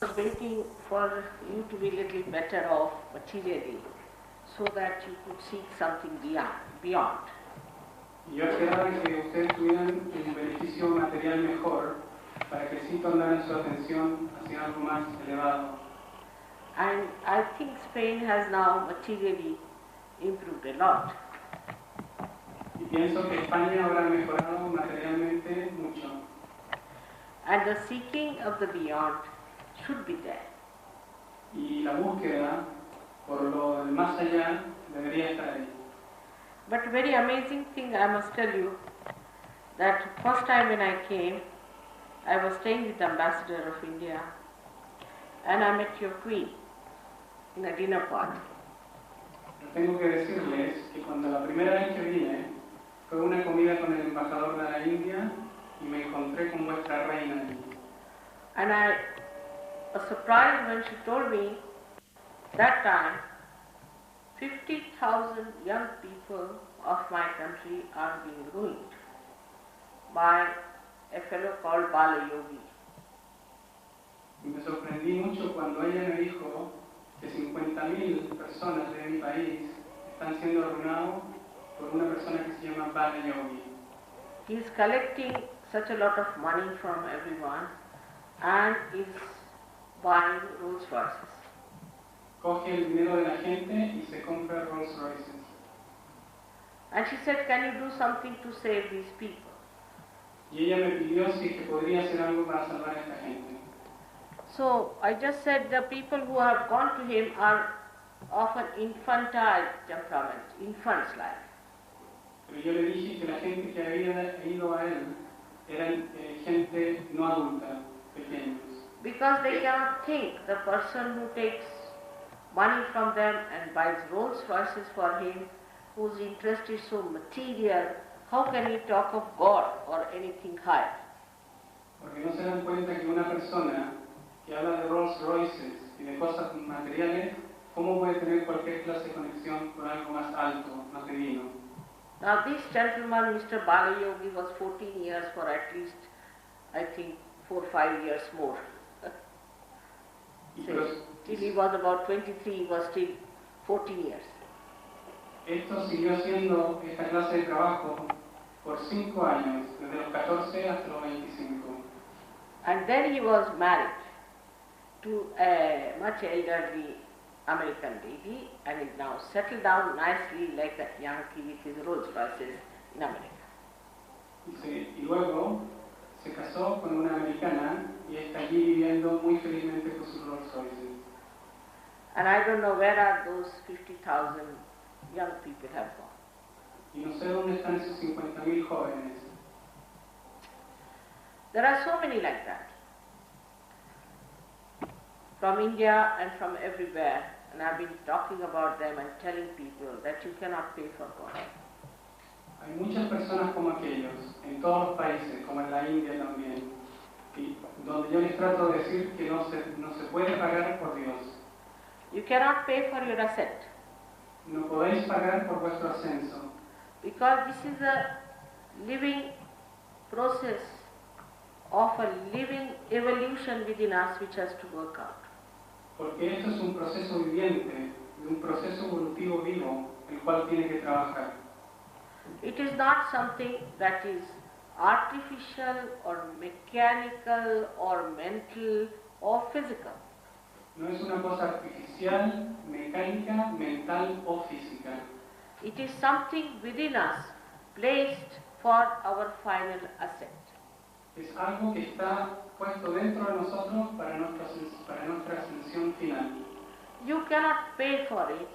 was waiting for you to be a little better off materially, so that you could seek something beyond. Yo esperaba que ustedes tuvieran un beneficio material mejor para que sí tornaran su atención hacia algo más elevado. And I think Spain has now materially improved a lot. Y pienso que España ahora ha mejorado materialmente mucho. And the seeking of the beyond should be there. Y la búsqueda por lo del más allá debería estar ahí. But very amazing thing I must tell you, that first time when I came, I was staying with the Ambassador of India, and I met your Queen in a dinner party. Tengo que decirles que cuando la primera vez que vine fue una comida con el embajador de la India y me encontré con vuestra reina allí. And I was surprised when she told me that time 50,000 young people of my country are being ruined by a fellow called Bala Yogi. Me sorprendí mucho cuando ella me dijo que 50.000 personas de mi país están siendo arruinados por una persona que se llama Bala Yogi. He is collecting such a lot of money from everyone and is buying Rolls Royces. Coge el dinero de la gente y se compra Rolls Royces. And she said, can you do something to save these people? Y ella me pidió si es que podría hacer algo para salvar a esta gente. So I just said the people who have gone to him are of an infantile temperament, infant's life. Pero yo le dije que la gente que había ido a él eran gente no adulta, pequeños. Because they cannot think the person who takes money from them and buys Rolls Royces for him, whose interest is so material, how can he talk of God or anything higher? Porque no se dan cuenta que una persona que habla de Rolls Royces y de cosas materiales, ¿cómo puede tener cualquier clase de conexión con algo más alto, más divino? Now this gentleman, Mr. Bala Yogi, was 14 years for at least, I think, 4 or 5 years more. Till he was about 23, he was still 14 years. Esto siguió haciendo esta clase de trabajo por 5 años, desde los 14 hasta los 25. And then he was married to a much elderly American lady and is now settled down nicely like a Yankee with his Rolls Royces in America. Y luego se casó con una americana y está allí viviendo muy felizmente con sus Rolls Royces. And I don't know where are those 50,000 young people have gone. Y no sé dónde están esos 50.000 jóvenes. There are so many like that, from India and from everywhere, and I've been talking about them and telling people that you cannot pay for God. Hay muchas personas como aquellos, en todos los países, como en la India también, y donde yo les trato de decir que no se puede pagar por Dios. You cannot pay for your ascent. No podéis pagar por vuestro ascenso. Because this is a living process of a living evolution within us which has to work out. Porque esto es un proceso viviente, un proceso evolutivo vivo, el cual tiene que trabajar. It is not something that is artificial or mechanical or mental or physical. No es una cosa artificial, mecánica, mental o física. It is something within us placed for our final ascent. Es algo que está puesto dentro de nosotros para nuestra ascensión final. You cannot pay for it.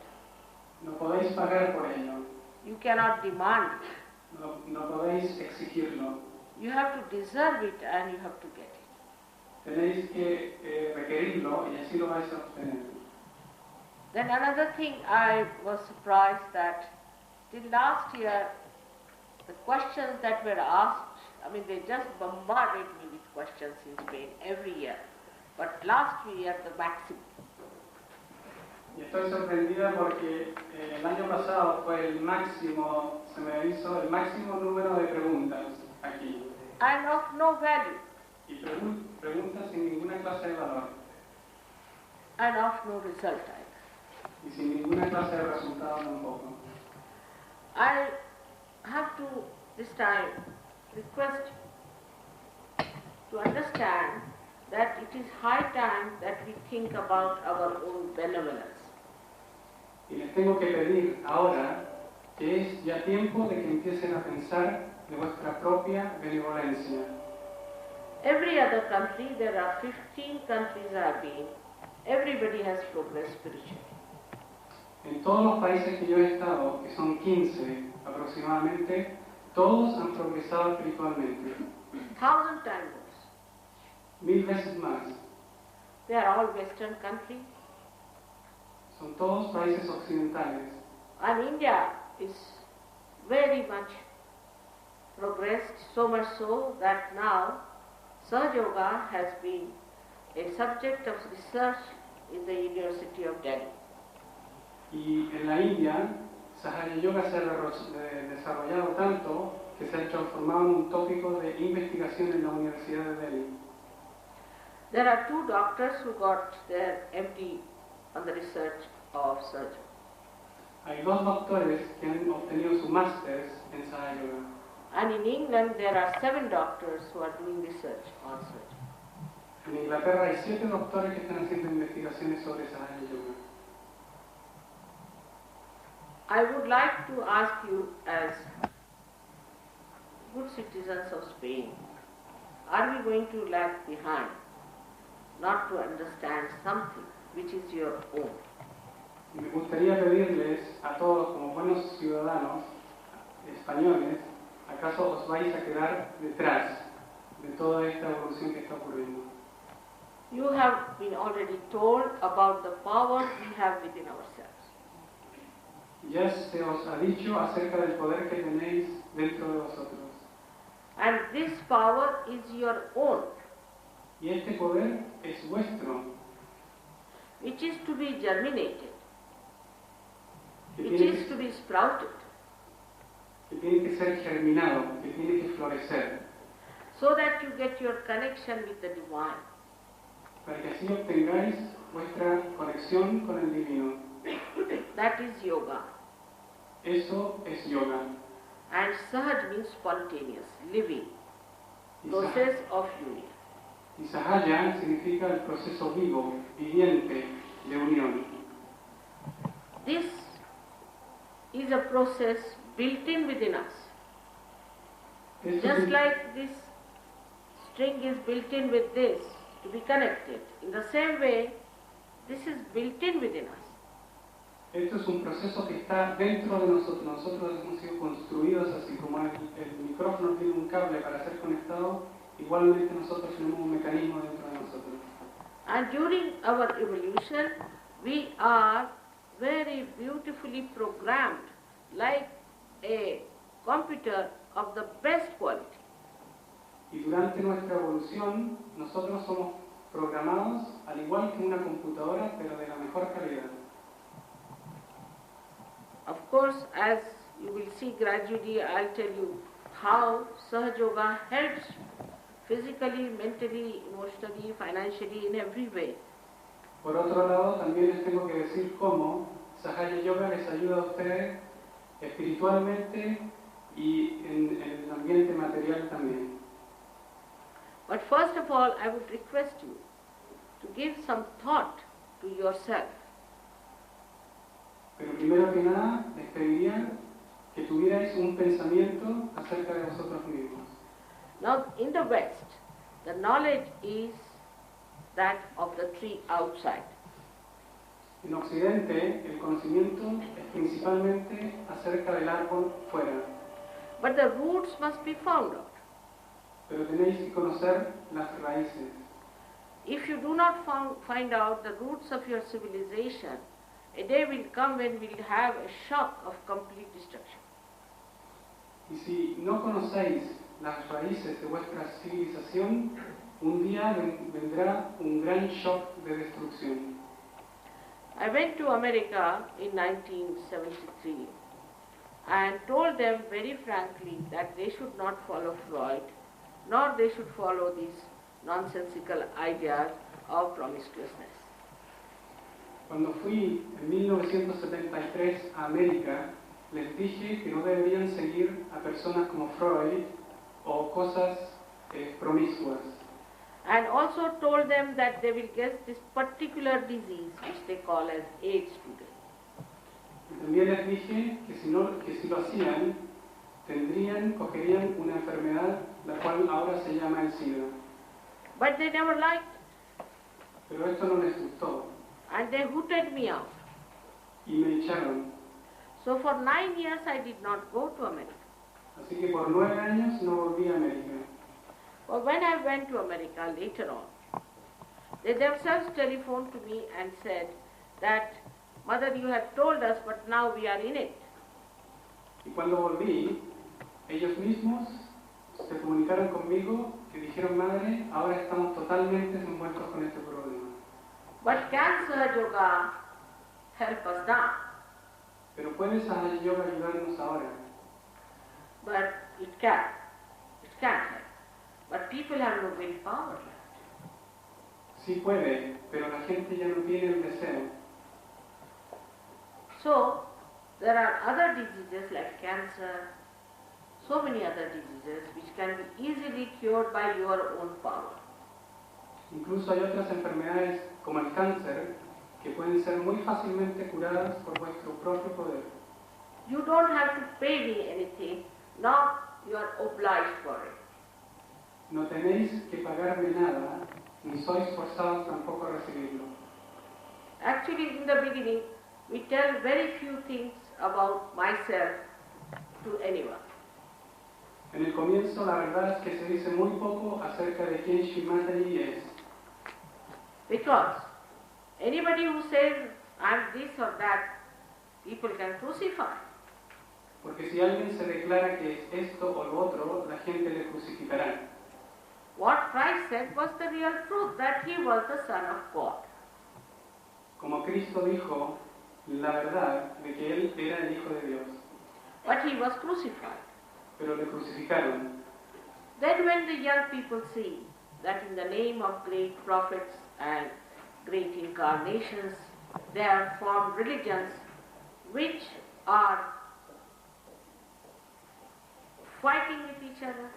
No podéis pagar por ello. You cannot demand it. No podéis exigirlo. You have to deserve it and you have to get it. Tenéis que requerirlo y así lo vais a obtener. Then another thing I was surprised that till last year the questions that were asked, I mean they just bombarded me with questions in Spain every year. But last year the maximum. Y estoy sorprendida porque el año pasado fue el máximo, se me hizo el máximo número de preguntas aquí. And of no value. Y preguntas sin ninguna clase de valor. and of no result either. y sin ninguna clase de resultado tampoco. I have to this time request you to understand that it is high time that we think about our own benevolence. Y les tengo que pedir ahora que es ya tiempo de que empiecen a pensar de vuestra propia benevolencia. Every other country, there are 15 countries I have been, everybody has progressed spiritually. En todos los países que yo he estado, que son 15 aproximadamente, todos han progresado espiritualmente. 1,000 times worse. 1000 veces más. They are all Western countries. Son todos países occidentales. And India is very much progressed, so much so that now Sahaja Yoga has been a subject of research in the University of Delhi. Y en la India, Sahaja Yoga se ha desarrollado tanto que se ha transformado en un tópico de investigación en la Universidad de Delhi. There are 2 doctors who got their MD on the research of Sahaja Yoga. Hay 2 doctores que han obtenido su máster en Sahaja Yoga. And in England there are 7 doctors who are doing research on Sahaja Yoga. En Inglaterra hay 7 doctores que están haciendo investigaciones sobre Sahaja Yoga. I would like to ask you, as good citizens of Spain, are we going to lag behind, not to understand something which is your own? Me gustaría pedirles a todos, como buenos ciudadanos españoles, ¿acaso os vais a quedar detrás de toda esta evolución que está ocurriendo? You have been already told about the power we have within ourselves. Ya se os ha dicho acerca del poder que tenéis dentro de vosotros. And this power is your own, Y este poder es vuestro, which is to be germinated, que which tiene is to be sprouted, que ser germinado, que tiene que florecer, so that you get your connection with the divine. para que así obtengáis vuestra conexión con el divino. That is yoga. Eso es yoga. And Sahaj means spontaneous, living, Y process of union. Y Sahaja significa el proceso vivo, viviente de unión. This is a process built in within us. Esto Just es- like this string is built in with this to be connected. In the same way, this is built in within us. Esto es un proceso que está dentro de nosotros. Nosotros hemos sido construidos así como el micrófono tiene un cable para ser conectado, igualmente nosotros tenemos un mecanismo dentro de nosotros. And during our evolution, we are very beautifully programmed like a computer of the best quality. Y durante nuestra evolución, nosotros somos programados al igual que una computadora, pero de la mejor calidad. Of course, as you will see gradually, I'll tell you how Sahaja Yoga helps physically, mentally, emotionally, financially, in every way. Por otro lado, también les tengo que decir cómo Sahaja Yoga les ayuda a ustedes espiritualmente y en el ambiente material también. But first of all, I would request you to give some thought to yourself. Pero primero que nada, les pediría que tuvierais un pensamiento acerca de vosotros mismos. Now, in the West, the knowledge is that of the tree outside. En Occidente, el conocimiento es principalmente acerca del árbol fuera, But the roots must be found out. pero tenéis que conocer las raíces. If you do not find out the roots of your civilization, a day will come when we will have a shock of complete destruction. Y si no conocéis las raíces de vuestra civilización, un día vendrá un gran shock de destrucción. I went to America in 1973 and told them very frankly that they should not follow Freud, nor they should follow these nonsensical ideas of promiscuousness. Cuando fui en 1973 a América, les dije que no deberían seguir a personas como Freud o cosas promiscuas. And also told them that they will get this particular disease which they call as AIDS today. Y también les dije que si lo hacían, cogerían una enfermedad la cual ahora se llama el SIDA. But they never liked it. Pero esto no les gustó And they hooted me out. y me echaron. So for 9 years I did not go to America. Así que por 9 años no volví a América. But when I went to America later on, they themselves telephoned to me and said that, Mother, you have told us, but now we are in it. Y cuando volví, ellos mismos se comunicaron conmigo y dijeron, Madre, ahora estamos totalmente envueltos con este problema. But cancer yoga help us now. Pero puede Sahaja Yoga ayudarnos ahora. But it can't help. But people have no willpower left. Sí puede, pero la gente ya no tiene el deseo. So, there are other diseases like cancer, so many other diseases which can be easily cured by your own power. Incluso hay otras enfermedades como el cáncer que pueden ser muy fácilmente curadas por vuestro propio poder. You don't have to pay me anything, nor you are obliged for it. No tenéis que pagarme nada, ni sois forzados tampoco a recibirlo. Actually, in the beginning, we tell very few things about myself to anyone. En el comienzo la verdad es que se dice muy poco acerca de quién Shrimataji es. Because anybody who says, I'm this or that, people can crucify. Porque si alguien se declara que es esto o lo otro, la gente le crucificará. What Christ said was the real truth, that he was the Son of God. Como Cristo dijo la verdad de que Él era el Hijo de Dios. But he was crucified. Pero le crucificaron. Then when the young people see that in the name of great prophets and great incarnations, they have formed religions which are fighting with each other,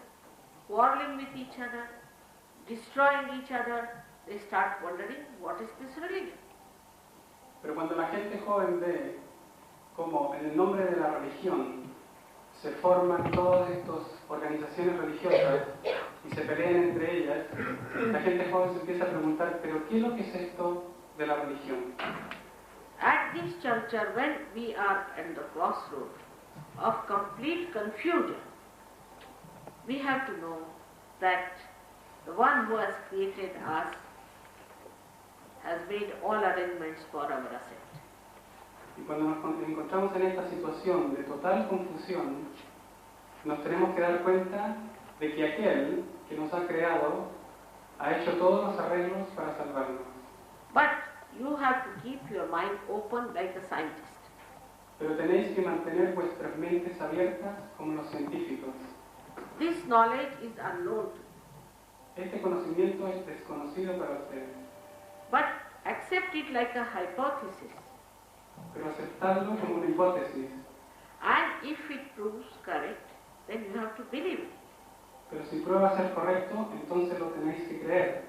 quarreling with each other, destroying each other, they start wondering, what is this religion? Pero cuando la gente joven ve cómo en el nombre de la religión se forman todas estas organizaciones religiosas y se pelean entre ellas, la gente joven se empieza a preguntar, ¿pero qué es lo que es esto de la religión? At this juncture, when we are at the crossroad of complete confusion, we have to know that the one who has created us has made all arrangements for our ascent. Y cuando nos encontramos en esta situación de total confusión, nos tenemos que dar cuenta de que aquel que nos ha creado ha hecho todos los arreglos para salvarnos. But you have to keep your mind open like a scientist. Pero tenéis que mantener vuestras mentes abiertas como los científicos. This knowledge is unknown to you. Este conocimiento es desconocido para ustedes. But accept it like a hypothesis. Pero aceptadlo como una hipótesis. And if it proves correct, then you have to believe it. Pero si prueba ser correcto, entonces lo tenéis que creer.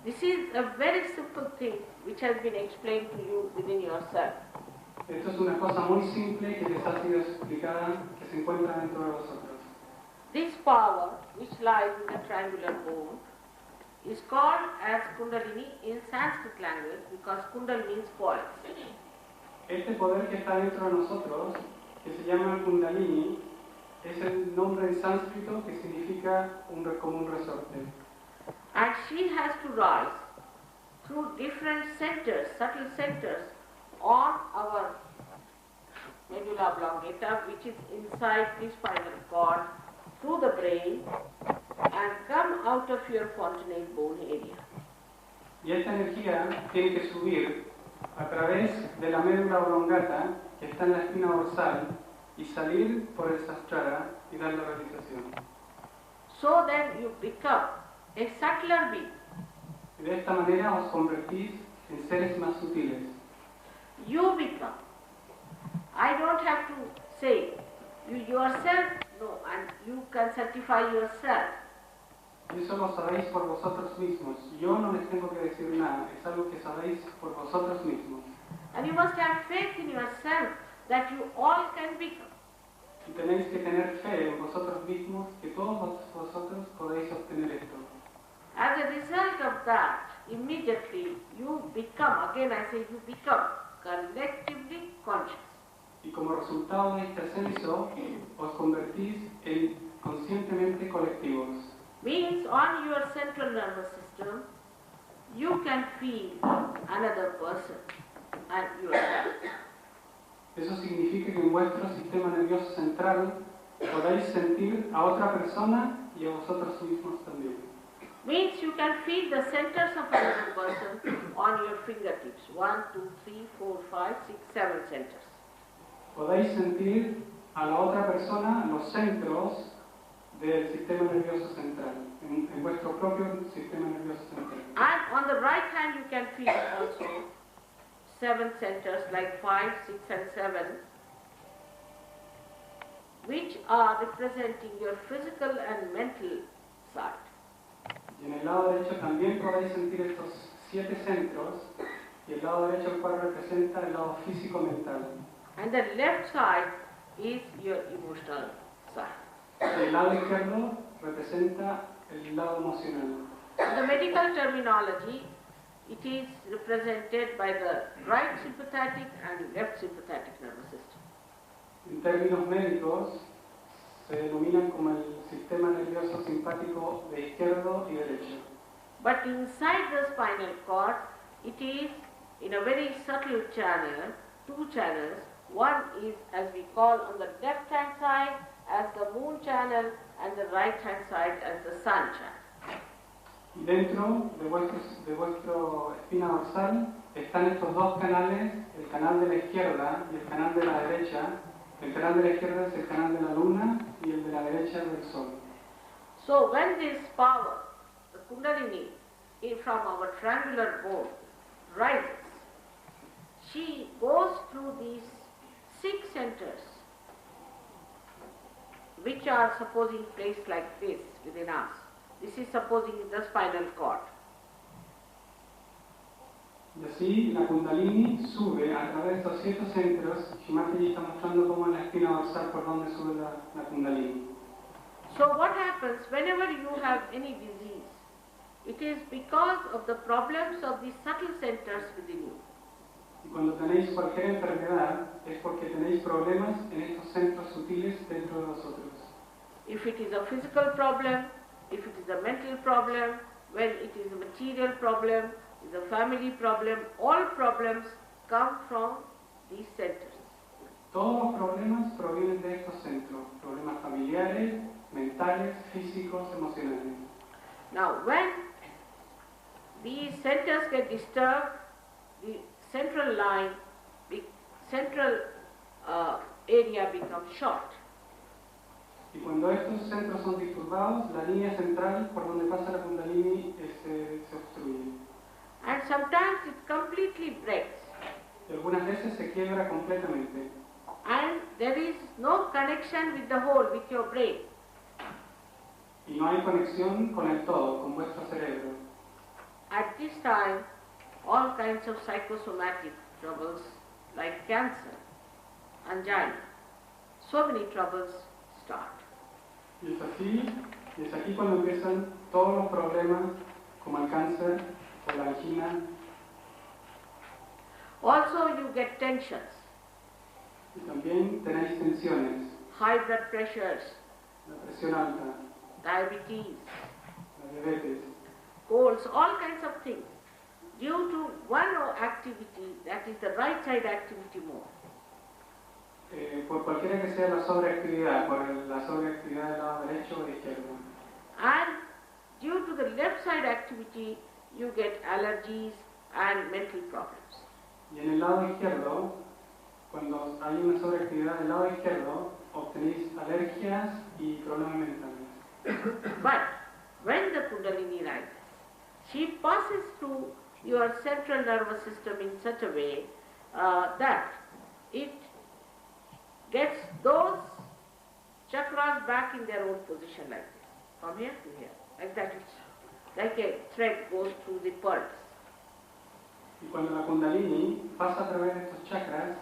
This is a very simple thing which has been explained to you within yourself. Esto es una cosa muy simple que les ha sido explicada, que se encuentra dentro de vosotros. This power which lies in the triangular bone is called as Kundalini in Sanskrit language because Kundal means coils. Este poder que está dentro de nosotros, que se llama Kundalini, es el nombre en sánscrito que significa como un resorte. And she has to rise through different centers, subtle centers on our medulla oblongata, which is inside the spinal cord, through the brain, and come out of your fontanelle bone area. Y esta energía tiene que subir a través de la médula oblongata, que está en la espina dorsal, y salir por el sahasrara y dar la realización. So then you become a subtler being. Y de esta manera os convertís en seres más sutiles. You become. I don't have to say, you yourself know, and you can certify yourself. Y eso lo sabéis por vosotros mismos. Yo no les tengo que decir nada, es algo que sabéis por vosotros mismos. And you must have faith in yourself that you all can become. Y tenéis que tener fe en vosotros mismos que todos vosotros podéis obtener esto. As a result of that, immediately you become, again I say you become, collectively conscious. Y como resultado de este ascenso, os convertís en conscientemente colectivos. Means on your central nervous system, you can feel another person and yourself. Eso significa que en vuestro sistema nervioso central podéis sentir a otra persona y a vosotros mismos también. Means you can feel the centers of another person on your fingertips. 1, 2, 3, 4, 5, 6, 7 centers. Podéis sentir a la otra persona los centros del sistema nervioso central, en vuestro propio sistema nervioso central. And on the right hand you can feel also 7 centers like 5, 6 and 7, which are representing your physical and mental side. Y en el lado derecho también podéis sentir estos 7 centros, y el lado derecho el cual representa el lado físico-mental. And the left side is your emotional side. Y el lado izquierdo representa el lado emocional. In the medical terminology, it is represented by the right sympathetic and left sympathetic nervous system. En términos médicos, se denominan como el sistema nervioso simpático de izquierdo y derecho. But inside the spinal cord, it is in a very subtle channel, 2 channels. One is, as we call on the left hand side, as the moon channel, and the right hand side as the sun channel. Y dentro de vuestro espina dorsal están estos 2 canales, el canal de la izquierda y el canal de la derecha. El canal de la izquierda es el canal de la luna y el de la derecha del sol. So when this power, the Kundalini, from our triangular bone rises, she goes through these 6 centers, which are supposing placed like this within us. This is supposing the spinal cord. Y así la Kundalini sube a través de estos 7 centros. Shimati está mostrando cómo en la espina dorsal por donde sube la Kundalini. So what happens whenever you have any disease? It is because of the problems of the subtle centers within you. Y cuando tenéis cualquier enfermedad es porque tenéis problemas en estos centros sutiles dentro de vosotros. If it is a physical problem, if it is a mental problem, when it is a material problem, is a family problem, all problems come from these centers. Todos los problemas provienen de estos centros, problemas familiares, mentales, físicos, emocionales. Now when these centers get disturbed, the central line, the central area becomes short. Y cuando estos centros son disturbados, la línea central por donde pasa la Kundalini se obstruye. And sometimes it completely breaks. Y algunas veces se quiebra completamente. And there is no connection with the whole, with your brain. Y no hay conexión con el todo, con vuestro cerebro. At this time, all kinds of psychosomatic troubles like cancer, angina, so many troubles start. Y es aquí cuando empiezan todos los problemas como el cáncer o la angina. Also you get tensions, Y también tenéis tensiones, high blood pressures, la presión alta, diabetes, la diabetes, colds, all kinds of things, due to one activity, that is the right side activity more. por cualquiera que sea la sobreactividad, por la sobreactividad del lado derecho o izquierdo. And due to the left side activity, you get allergies and mental problems. Y en el lado izquierdo, cuando hay una sobreactividad del lado izquierdo, obtenéis alergias y problemas mentales. But when the Kundalini rises, she passes through your central nervous system in such a way that it gets those chakras back in their own position like this, from here to here, like that. It's like a thread goes through the pearls. Y cuando la Kundalini pasa a través de estos chakras,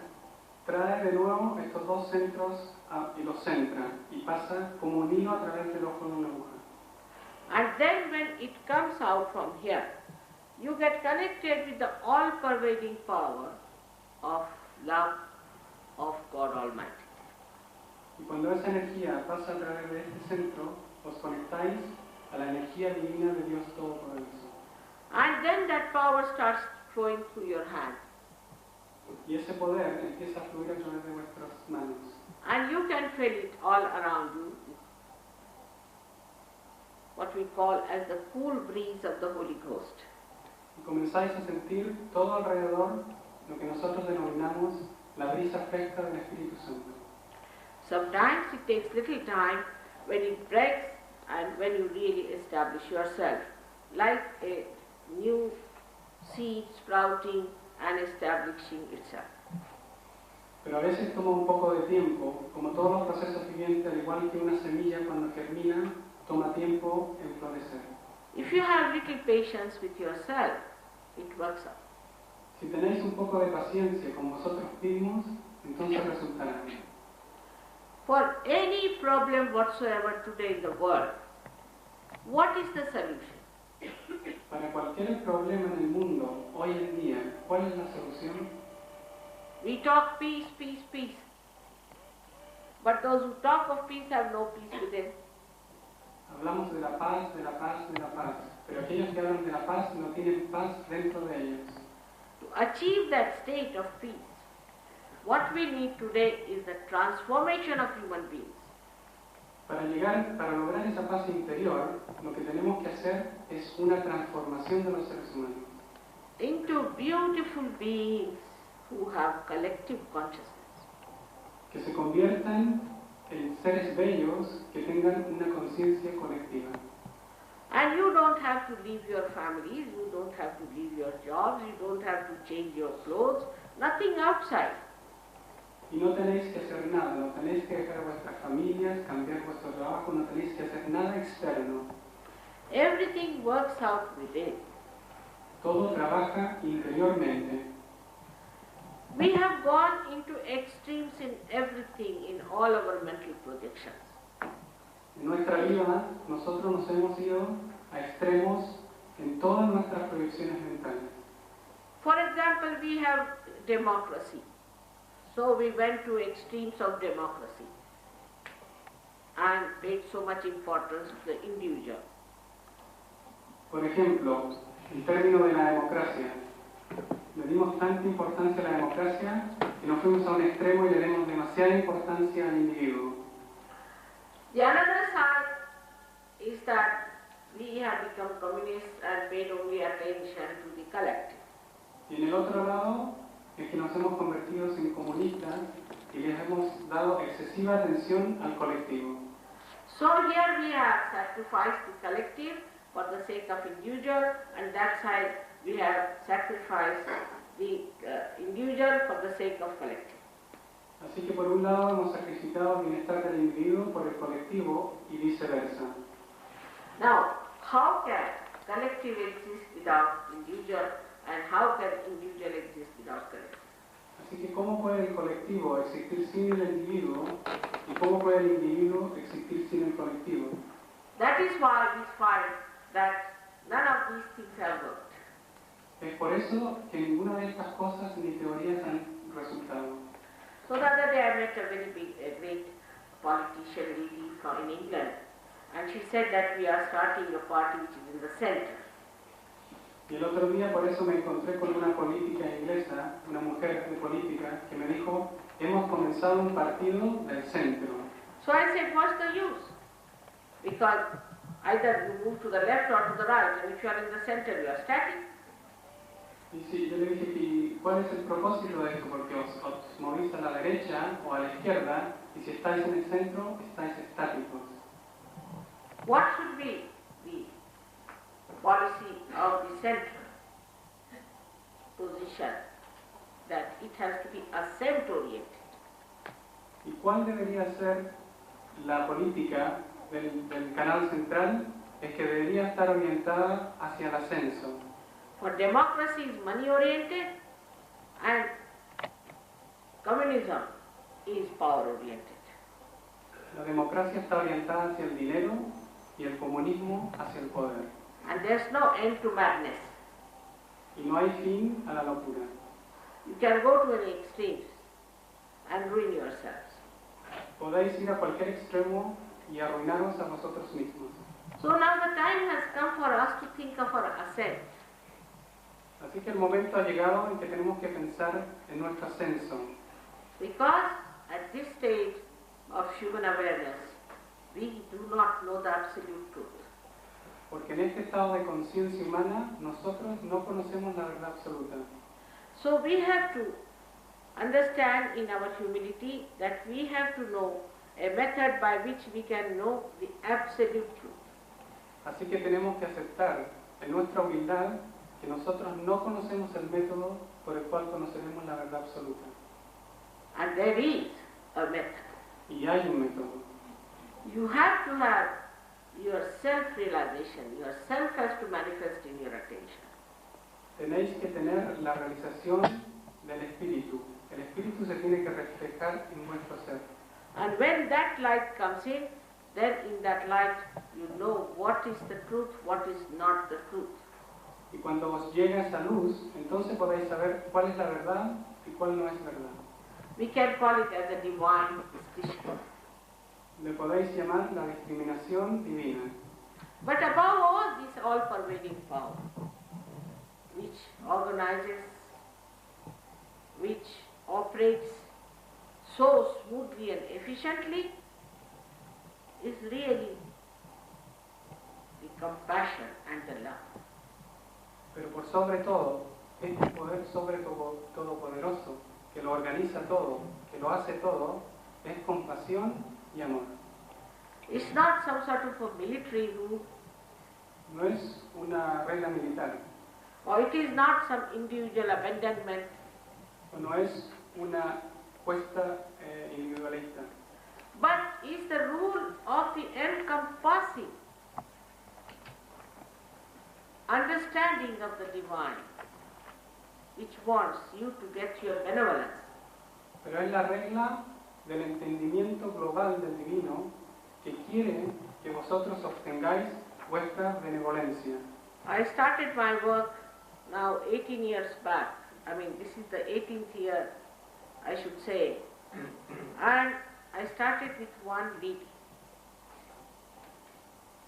trae de nuevo estos dos centros y los centra, y pasa como un hilo a través del ojo de una aguja. And then when it comes out from here, you get connected with the all-pervading power of love of God Almighty. Y cuando esa energía pasa a través de este centro, os conectáis a la energía divina de Dios Todopoderoso. And then that power starts flowing through your hand. Y ese poder empieza a fluir a través de vuestras manos. And you can feel it all around you, what we call as the cool breeze of the Holy Ghost. Y comenzáis a sentir todo alrededor lo que nosotros denominamos la brisa fresca del Espíritu Santo. Sometimes it takes little time when it breaks and when you really establish yourself, like a new seed sprouting and establishing itself. Pero a veces toma un poco de tiempo, como todos los procesos vivientes, al igual que una semilla cuando germina, toma tiempo en florecer. If you have little patience with yourself, it works out. Si tenéis un poco de paciencia con vosotros mismos, entonces resultará. For any problem whatsoever today in the world, what is the solution? Para cualquier problema en el mundo, hoy en día, ¿cuál es la solución? We talk peace, peace, peace. But those who talk of peace have no peace within. Hablamos de la paz, de la paz, de la paz. Pero aquellos que hablan de la paz no tienen paz dentro de ellos. To achieve that state of peace, what we need today is the transformation of human beings. Para lograr esa paz interior, lo que tenemos que hacer es una transformación de los seres humanos. Into beautiful beings who have collective consciousness. Que se conviertan en seres bellos que tengan una conciencia colectiva. And you don't have to leave your families, you don't have to leave your jobs, you don't have to change your clothes, nothing outside. Y no tenéis que hacer nada, no tenéis que dejar vuestras familias, cambiar vuestro trabajo, no tenéis que hacer nada externo. Everything works out within. Todo trabaja interiormente. We have gone into extremes in everything, in all our mental projections. En nuestra vida, nosotros nos hemos ido a extremos en todas nuestras proyecciones mentales. For example, we have democracy. So we went to extremes of democracy and paid so much importance to the individual. Por ejemplo, en términos de la democracia, le dimos tanta importancia a la democracia que nos fuimos a un extremo y le dimos demasiada importancia al individuo. The another side is that we have become communists and paid only attention to the collective. Y en el otro lado es que nos hemos convertido en comunistas y les hemos dado excesiva atención al colectivo. So here we have sacrificed the collective for the sake of individual, and that side we have sacrificed the individual for the sake of collective. Así que por un lado hemos sacrificado el bienestar del individuo por el colectivo y viceversa. Now, how can collective exist without individual, and how can individual exist without collective? Así que ¿cómo puede el colectivo existir sin el individuo y cómo puede el individuo existir sin el colectivo? That is why we find that none of these things have worked. Es por eso que ninguna de estas cosas ni teorías han resultado. So the other day I met a very great politician lady from England, and she said that we are starting a party which is in the center. Y el otro día por eso me encontré con una política inglesa, una mujer de política, que me dijo, hemos comenzado un partido del centro. So I said, what's the use? Because either you move to the left or to the right, and if you are in the center, you are static. Y sí, yo le dije, ¿y cuál es el propósito de esto? Porque os movís a la derecha o a la izquierda, y si estáis en el centro, estáis estáticos. What should be the policy of the center? position that it has to be ascent-oriented. ¿Y cuál debería ser la política del canal central? Es que debería estar orientada hacia el ascenso. For democracy is money-oriented and communism is power-oriented. La democracia está orientada hacia el dinero y el comunismo hacia el poder. And there's no end to madness. Y no hay fin a la locura. You can go to any extremes and ruin yourselves. Podéis ir a cualquier extremo y arruinaros a vosotros mismos. So now the time has come for us to think of our ascent. Así que el momento ha llegado en que tenemos que pensar en nuestro ascenso. Because at this stage of human awareness, we do not know the absolute truth. Porque en este estado de conciencia humana nosotros no conocemos la verdad absoluta. So we have to understand in our humility that we have to know a method by which we can know the absolute truth. Así que tenemos que aceptar en nuestra humildad que nosotros no conocemos el método por el cual conoceremos la verdad absoluta. And there is a method. Y hay un método. You have to have your self-realization. Yourself has to manifest in your attention. Tenéis que tener la realización del espíritu. El espíritu se tiene que reflejar en vuestro ser. And when that light comes in, then in that light you know what is the truth, what is not the truth. Y cuando os llega esa luz, entonces podéis saber cuál es la verdad y cuál no es verdad. We can call it as a divine distinction. Le podéis llamar la discriminación divina. But above all, this all-pervading power, which organizes, which operates so smoothly and efficiently, is really the compassion and the love. Pero por sobre todo, este poder todopoderoso, que lo organiza todo, que lo hace todo, es compasión y amor. It's not some sort of a military rule, No es una regla militar, or it is not some individual abandonment, o no es una cuesta individualista, but is the rule of the encompassing understanding of the divine, which wants you to get your benevolence. pero es la regla del entendimiento global del divino que quiere que vosotros obtengáis vuestra benevolencia. I started my work now 18 years back. I mean, this is the 18th year, I should say. And I started with one lady.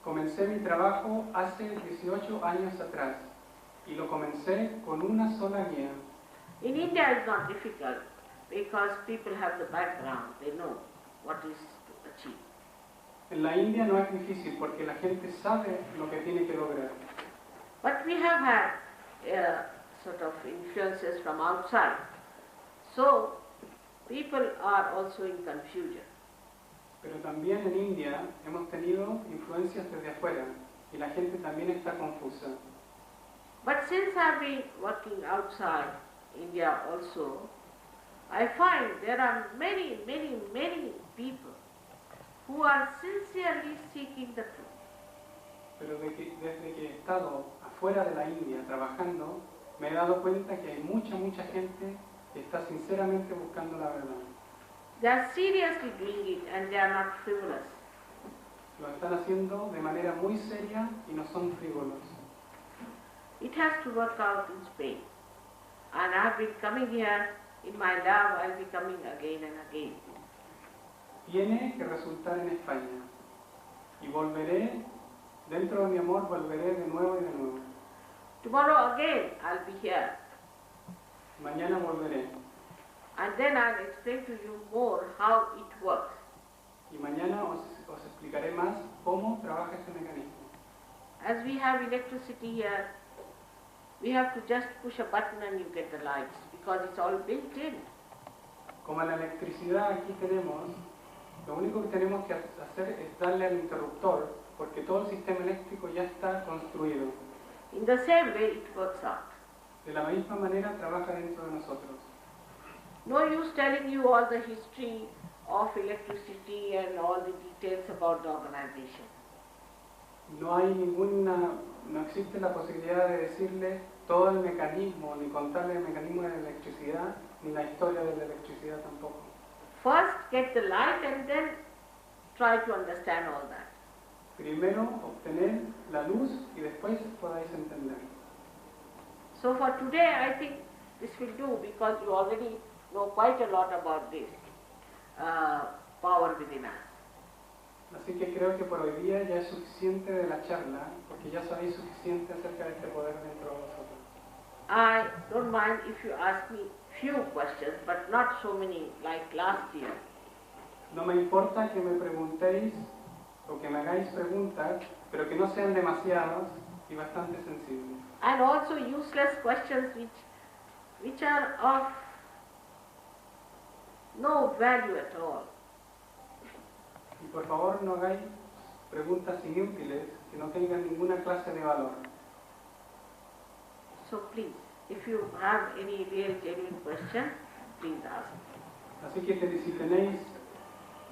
Comencé mi trabajo hace 18 años atrás y lo comencé con una sola guía. In India it's not difficult because people have the background, they know what is to achieve. En la India no es difícil porque la gente sabe lo que tiene que lograr. But we have had sort of influences from outside. So people are also in confusion. Pero también en India hemos tenido influencias desde afuera y la gente también está confusa. But since I've been working outside India also, I find there are many, many, many people who are sincerely seeking the truth. Pero desde que he estado afuera de la India trabajando, me he dado cuenta que hay mucha gente que está sinceramente buscando la verdad. They are seriously doing it and they are not frivolous. Lo están haciendo de manera muy seria y no son frívolos. It has to work out in Spain. And I've been coming here in my love, I'll be coming again and again. Tiene que resultar en España. Y volveré, dentro de mi amor, volveré de nuevo y de nuevo. Tomorrow again I'll be here. Mañana volveré. And then I'll explain to you more how it works. Y mañana os explicaré más cómo trabaja este mecanismo. As we have electricity here, we have to just push a button and you get the lights because it's all built in. Como la electricidad aquí tenemos, lo único que tenemos que hacer es darle al interruptor porque todo el sistema eléctrico ya está construido. In the same way it works out. de la misma manera trabaja dentro de nosotros. No use telling you all the history of electricity and all the details about the organization. No existe la posibilidad de decirle todo el mecanismo, ni contarle el mecanismo de la electricidad, ni la historia de la electricidad tampoco. First get the light and then try to understand all that. Primero obtener la luz y después podáis entender. So for today I think this will do, because you already know quite a lot about this power within us. Así que creo que por hoy día ya es suficiente de la charla, porque ya sabéis suficiente acerca de este poder dentro de vosotros. I don't mind if you ask me few questions, but not so many like last year. No me importa que me preguntéis o que me hagáis preguntas, pero que no sean demasiados y bastante sensibles. And also useless questions which are of no value at all. Y por favor no hagáis preguntas inútiles que no tengan ninguna clase de valor. So please, if you have any real genuine question, please ask. Así que si tenéis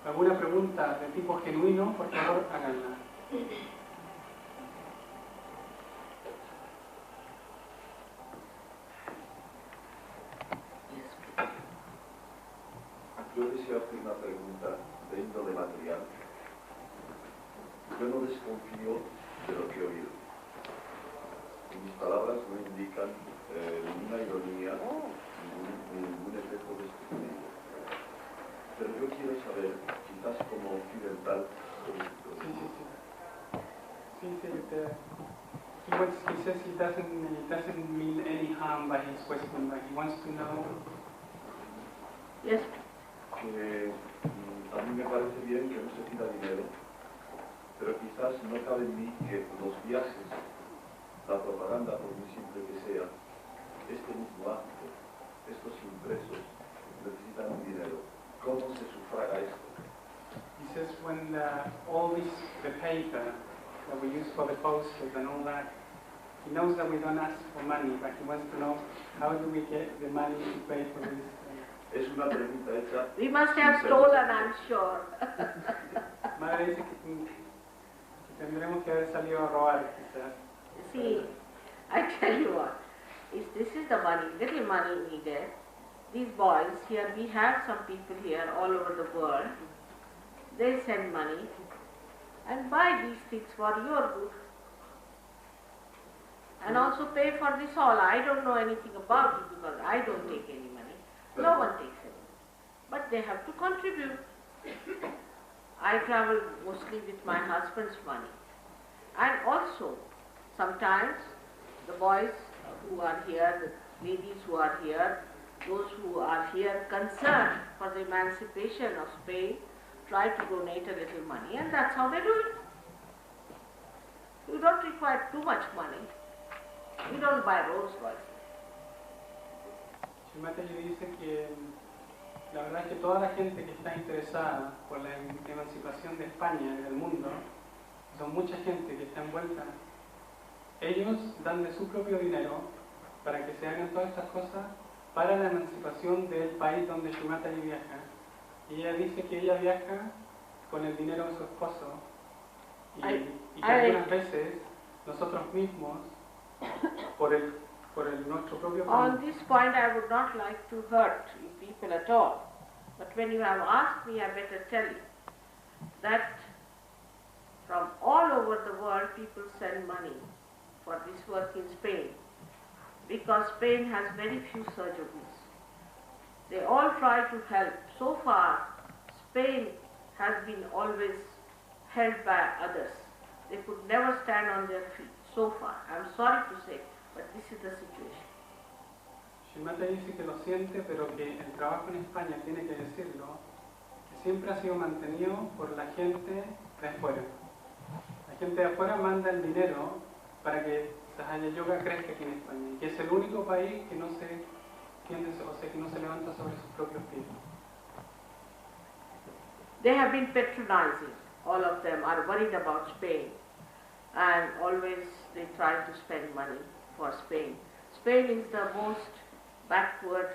alguna pregunta de tipo genuino, por favor háganla. Yo deseo hacer una pregunta de índole material. Yo no desconfío de lo que he oído. Mis palabras no indican ninguna ironía, ningún efecto despectivo. Pero yo quiero saber, quizás como occidental, He says he doesn't mean any harm by his question, but he wants to know. Yes. Que a mí me parece bien que no se pida dinero, pero quizás no cabe en mí que los viajes, la propaganda, por muy simple que sea, este mismo acto, estos impresos, necesitan un dinero. ¿Cómo se sufraga esto? He says when all the paper that we use for the posters and all that, he knows that we don't ask for money, but he wants to know how do we get the money to pay for this. Es una pregunta hecha. We must have stolen, I'm sure. Madre dice que tendremos que haber salido a robar, quizás. See, I tell you what, this is the money, little money needed. These boys here, we have some people here all over the world. They send money and buy these things for your good. And also pay for this all. I don't know anything about it because I don't take any money. No one takes any. But they have to contribute. I travel mostly with my husband's money. And also, sometimes the boys who are here, the ladies who are here, those who are here concerned for the emancipation of Spain, try to donate a little money, and that's how they do it. You don't require too much money. You don't buy Rolls Royce. Chimate dice que la verdad es que toda la gente que está interesada por la emancipación de España y del mundo, son mucha gente que está envuelta, ellos dan de su propio dinero para que se hagan todas estas cosas para la emancipación del país donde Shimata viaja. Y ella dice que ella viaja con el dinero de su esposo y que algunas veces nosotros mismos, por nuestro propio On this point I would not like to hurt you people at all. But when you have asked me, I better tell you that from all over the world people send money for this work in Spain, because Spain has very few surgeons. They all try to help. So far, Spain has been always held by others. They could never stand on their feet. So far, I'm sorry to say, but this is the situation. Shimata dice que lo siente, pero que el trabajo en España, tiene que decirlo, que siempre ha sido mantenido por la gente de afuera. La gente de afuera manda el dinero para que Sahaya Yoga crezca aquí en España, y que es el único país que no se tiende, o sea, que no se levanta sobre sus propios pies. They have been patronizing. All of them are worried about Spain, and always they try to spend money for Spain. Spain is the most backward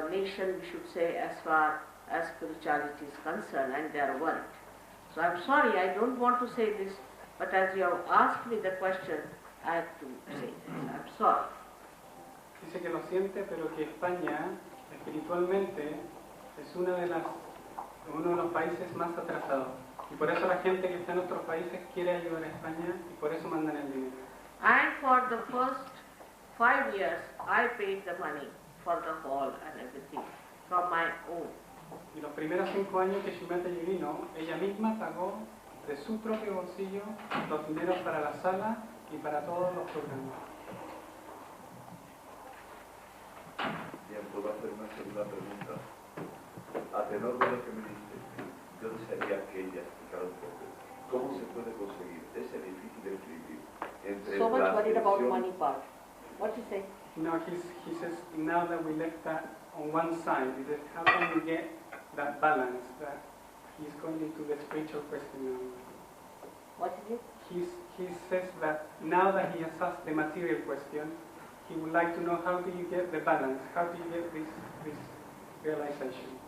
nation, we should say, as far as spirituality is concerned, and they are worried. So I'm sorry, I don't want to say this, but as you have asked me the question, I have to say this. I'm sorry. Dice que lo siente, pero que España espiritualmente es uno de los países más atrasados. Y por eso la gente que está en otros países quiere ayudar a España y por eso mandan el dinero. And for the first 5 years, I paid the money for the hall and everything from my own. Y los primeros 5 años que Shimata vino, ella misma pagó de su propio bolsillo los dineros para la sala y para todos los programas. Bien, puedo hacer una segunda pregunta. A tenor de lo que me dice, yo desearía que ella explicara un poco cómo se puede conseguir ese difícil equilibrio entre So much la worried about atención. money part. What you say? No, he says, now that we left that on one side, he says, how can we get that balance? That he's going into the spiritual question now. What is it? He says that now that he has asked the material question, he would like to know how do you get the balance? How do you get this realization?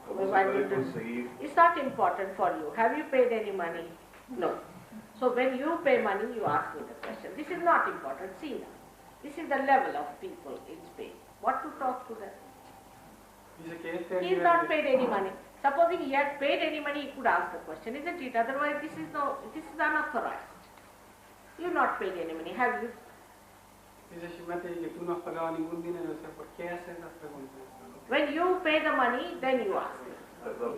¿Cómo se puede conseguir? It's not important for you. Have you paid any money? No. So when you pay money, you ask me the question. This is not important. See now. This is the level of people in Spain. What to talk to them? Dice que este He has not paid any money. Supposing he had paid any money, he could ask the question, isn't it? Otherwise, this is unauthorized. You have not paid any money, have you? Dice Shimate que tú no has pagado ningún dinero. O sea, ¿por qué haces esas preguntas? When you pay the money, then you ask. Perdón,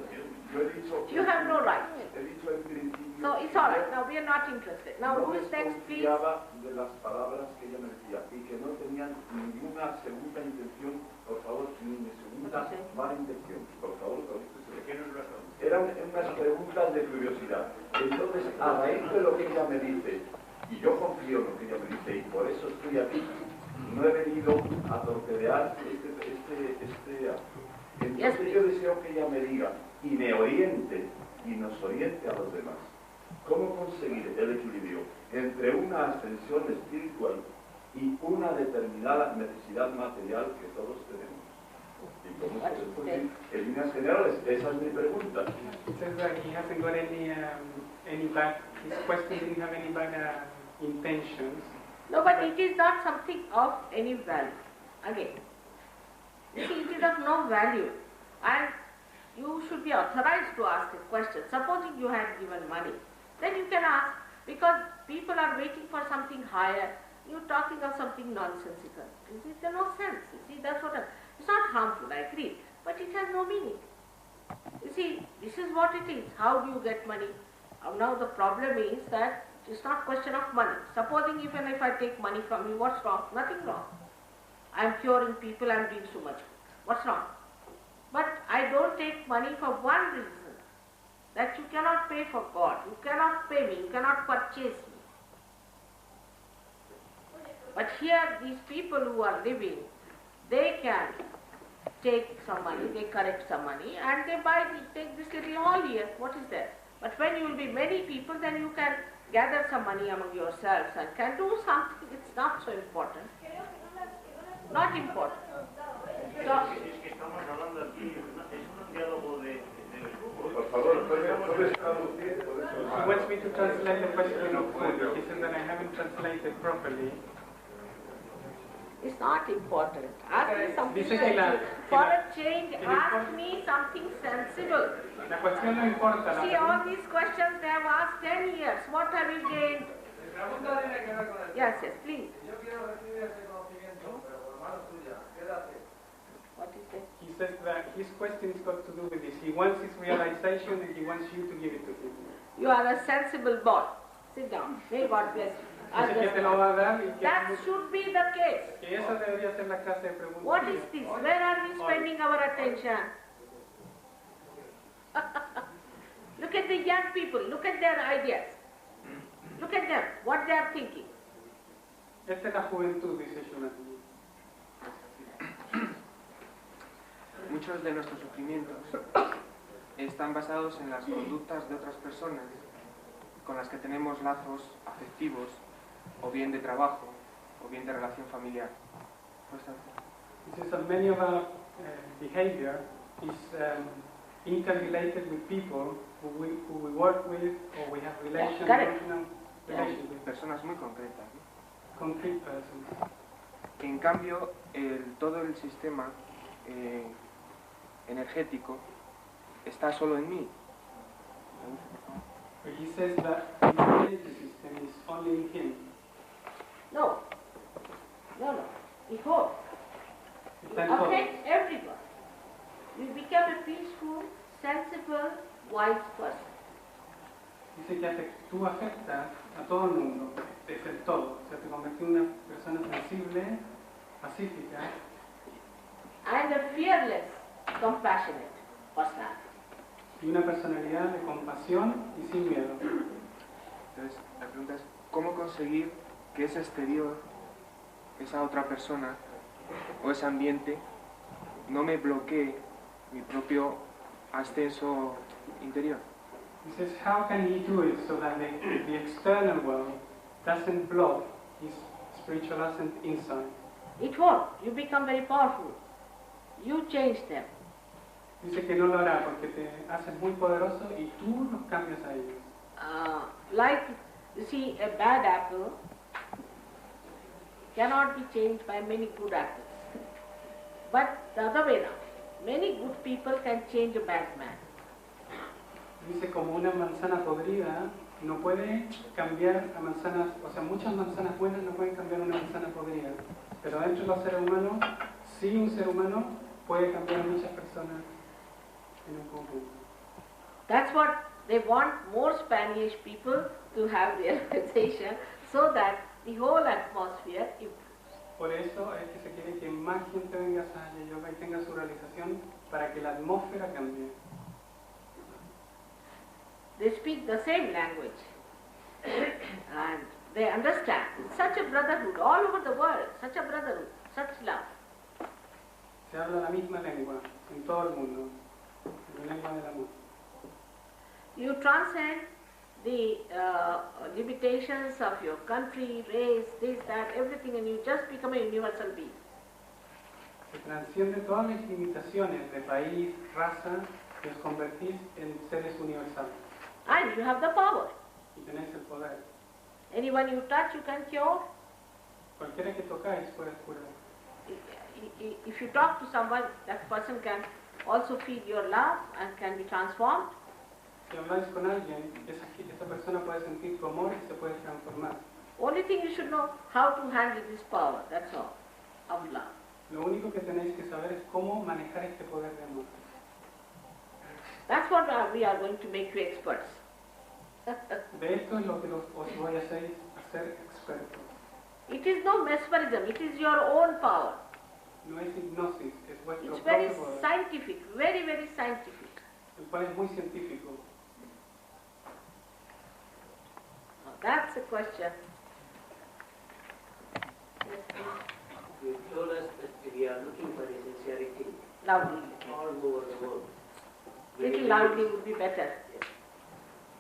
yo he dicho... You have no right. He dicho en principio... So it's all right. Now we are not interested. Now no who is next, please? desconfiaba de las palabras que ella me decía y que no tenían ninguna segunda intención, por favor, ni segunda mala intención. Por favor, eran unas preguntas de curiosidad. Entonces, a raíz de lo que ella me dice, y yo confío en lo que ella me dice, y por eso estoy aquí, no he venido a torpedear este acto. Entonces yo deseo que ella me diga y me oriente y nos oriente a los demás. ¿Cómo conseguir el equilibrio entre una ascensión espiritual y una determinada necesidad material que todos tenemos? ¿Y cómo se puede conseguir? En líneas generales, esa es mi pregunta. He says that he hasn't got any bad, his question didn't have any bad intentions. No, but it is not something of any value. Again, you see, it is of no value. And you should be authorized to ask a question. Supposing you had given money, then you can ask, because people are waiting for something higher. You're talking of something nonsensical. You see, there's no sense. You see, that's what it's not harmful, I agree, but it has no meaning. You see, this is what it is. How do you get money? Now the problem is that it's not question of money. Supposing even if I take money from you, what's wrong? Nothing wrong. I'm curing people, I'm doing so much. What's wrong? But I don't take money for one reason, that you cannot pay for God. You cannot pay me. You cannot purchase me. But here, these people who are living, they can take some money, they collect some money, and they take this little hall here. What is there? But when you will be many people, then you can gather some money among yourselves and can do something. It's not so important. Not important. So, He wants me to translate the question of food. He said that I haven't translated properly. it's not important. Ask me something Dice que sensible. For a change, ask me something sensible. La cuestión no importa. La See, all these questions they have asked 10 years. What have you gained? Yes, please. What is it? He says that his question is got to do with this. He wants his realization and he wants you to give it to him. You are a sensible boy. Sit down. May God bless you. Dice que te lo va a dar y que That should be the case. esa debería ser la clase de pregunta. What is this? Where are we spending our attention? Look at the young people. Look at their ideas. Look at them. What they are thinking. Esta es la juventud, dice Shunati. Muchos de nuestros sufrimientos están basados en las conductas de otras personas con las que tenemos lazos afectivos, o bien de trabajo, o bien de relación familiar. He says that many of our behavior is interrelated with people who we work with or we have emotional relations with. Personas muy concretas, ¿no? Concrete persons. En cambio, todo el sistema energético está solo en mí. But he says that the energy system is only in him. No. Behold, you affect everyone. You become a peaceful, sensible, wise person. Dice que tú afectas a todo el mundo, es el todo. O sea, te convertís en una persona sensible, pacífica. And a fearless, compassionate personality. Y una personalidad de compasión y sin miedo. Entonces, la pregunta es, ¿cómo conseguir que ese exterior, esa otra persona o ese ambiente no me bloquee mi propio ascenso interior? He says, how can he do it so that the external world doesn't block his spiritual ascent inside? It won't. You become very powerful. You change them. Dice que no lo hará porque te haces muy poderoso y tú los cambias a ellos. Like, you see, a bad apple cannot be changed by many good apples. But the other way around, many good people can change a bad man. Dice como una manzana podrida no puede cambiar a manzanas, o sea, muchas manzanas buenas no pueden cambiar una manzana podrida, pero dentro de los seres humanos, sí un ser humano puede cambiar a muchas personas en un conjunto. That's what they want more Spanish people to have realization so that the whole atmosphere improves. Por eso es que se quiere que más gente venga a Sahaja Yoga y tenga su realización para que la atmósfera cambie. They speak the same language and they understand. Such a brotherhood all over the world, such a brotherhood, such love. Se habla la misma lengua en todo el mundo, la lengua del amor. You transcend the limitations of your country, race, this, that, everything, and you just become a universal being. Se transciende todas las limitaciones de país, raza, y os convertís en seres universales. And you have the power. Y tenéis el poder. Anyone you touch, you can cure. Cualquiera que tocáis puede curar. If you talk to someone, that person can also feel your love and can be transformed. Si habláis con alguien, esa persona puede sentir tu amor y se puede transformar. Only thing you should know how to handle this power, that's all, of love. Lo único que tenéis que saber es cómo manejar este poder de amor. That's what we are going to make you experts. De esto es lo que os voy a hacer expertos. It is no mesmerism, it is your own power. No es hipnosis, es vuestro It's very propio poder, scientific, very, very scientific. el cual es muy científico. Now that's a question. Yes, please. You told us that we are looking for the sincerity Loudly. all over the world. Little loudly would be better.